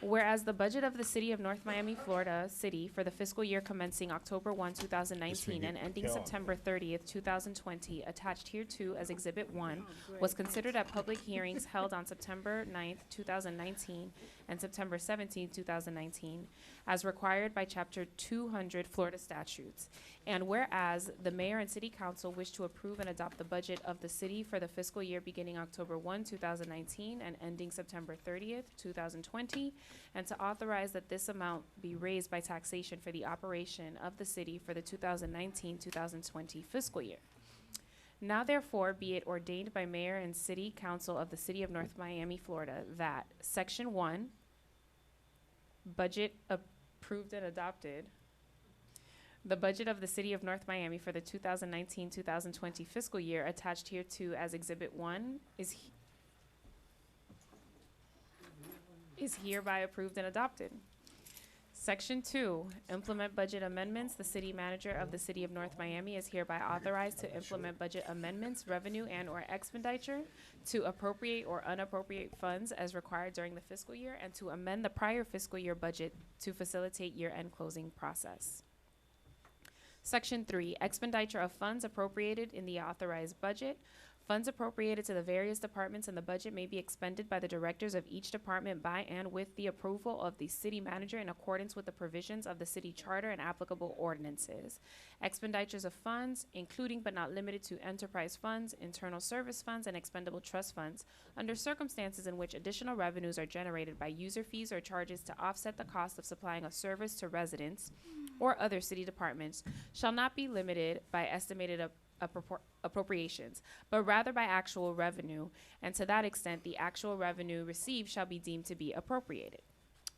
Whereas the budget of the City of North Miami, Florida City for the fiscal year commencing October 1, 2019 and ending September 30th, 2020, attached hereto as Exhibit 1, was considered at public hearings held on September 9th, 2019 and September 17th, 2019, as required by Chapter 200 Florida statutes. And whereas the mayor and city council wish to approve and adopt the budget of the city for the fiscal year beginning October 1, 2019 and ending September 30th, 2020, and to authorize that this amount be raised by taxation for the operation of the city for the 2019-2020 fiscal year. Now therefore be it ordained by mayor and city council of the city of North Miami, Florida, that Section 1, budget approved and adopted, the budget of the city of North Miami for the 2019-2020 fiscal year attached hereto as Exhibit 1 is hereby approved and adopted. Section 2, implement budget amendments. The city manager of the city of North Miami is hereby authorized to implement budget amendments, revenue and/or expenditure, to appropriate or unappropriate funds as required during the fiscal year, and to amend the prior fiscal year budget to facilitate year-end closing process. Section 3, expenditure of funds appropriated in the authorized budget. Funds appropriated to the various departments in the budget may be expended by the directors of each department by and with the approval of the city manager in accordance with the provisions of the city charter and applicable ordinances. Expenditures of funds, including but not limited to enterprise funds, internal service funds, and expendable trust funds, under circumstances in which additional revenues are generated by user fees or charges to offset the cost of supplying a service to residents or other city departments, shall not be limited by estimated appropriations, but rather by actual revenue, and to that extent, the actual revenue received shall be deemed to be appropriated.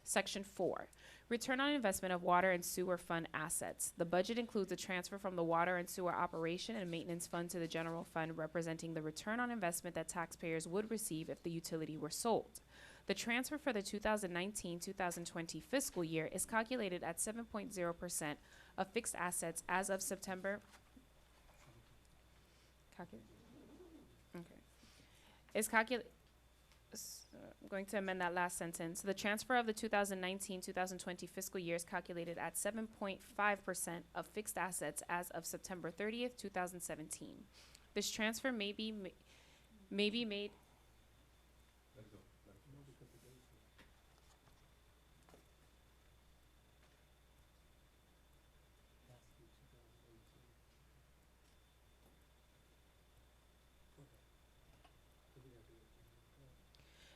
Section 4, return on investment of water and sewer fund assets. The budget includes a transfer from the water and sewer operation and maintenance fund to the general fund, representing the return on investment that taxpayers would receive if the utility were sold. The transfer for the 2019-2020 fiscal year is calculated at 7.0% of fixed assets as of September. I'm going to amend that last sentence. The transfer of the 2019-2020 fiscal year is calculated at 7.5% of fixed assets as of September 30th, 2017. This transfer may be made.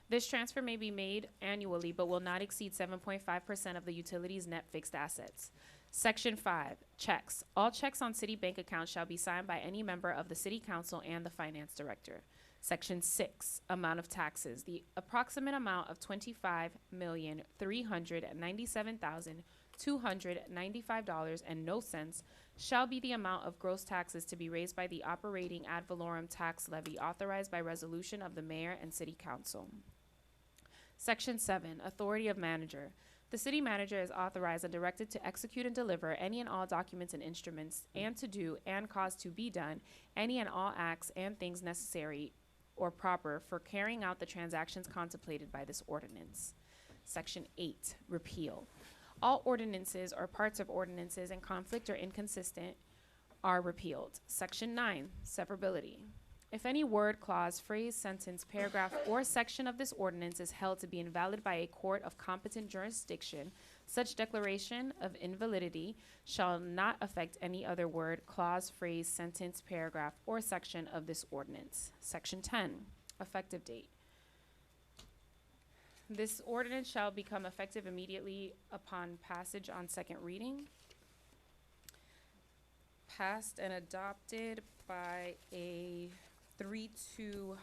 This transfer may be made annually, but will not exceed 7.5% of the utility's net fixed assets. Section 5, checks. All checks on city bank accounts shall be signed by any member of the city council and the finance director. Section 6, amount of taxes. The approximate amount of $25,397,295.00 shall be the amount of gross taxes to be raised by the operating ad valorem tax levy authorized by resolution of the mayor and city council. Section 7, authority of manager. The city manager is authorized and directed to execute and deliver any and all documents and instruments, and to do and cause to be done any and all acts and things necessary or proper for carrying out the transactions contemplated by this ordinance. Section 8, repeal. All ordinances or parts of ordinances in conflict or inconsistent are repealed. Section 9, severability. If any word, clause, phrase, sentence, paragraph, or section of this ordinance is held to be invalid by a court of competent jurisdiction, such declaration of invalidity shall not affect any other word, clause, phrase, sentence, paragraph, or section of this ordinance. Section 10, effective date. This ordinance shall become effective immediately upon passage on second reading. Passed and adopted by a 3-2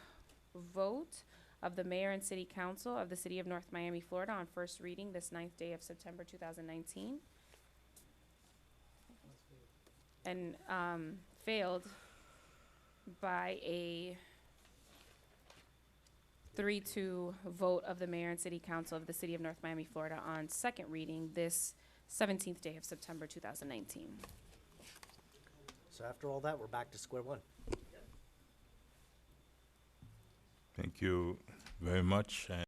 vote of the mayor and city council of the city of North Miami, Florida on first reading this 9th day of September 2019. And failed by a 3-2 vote of the mayor and city council of the city of North Miami, Florida on second reading this 17th day of September 2019. So after all that, we're back to square one. Thank you very much.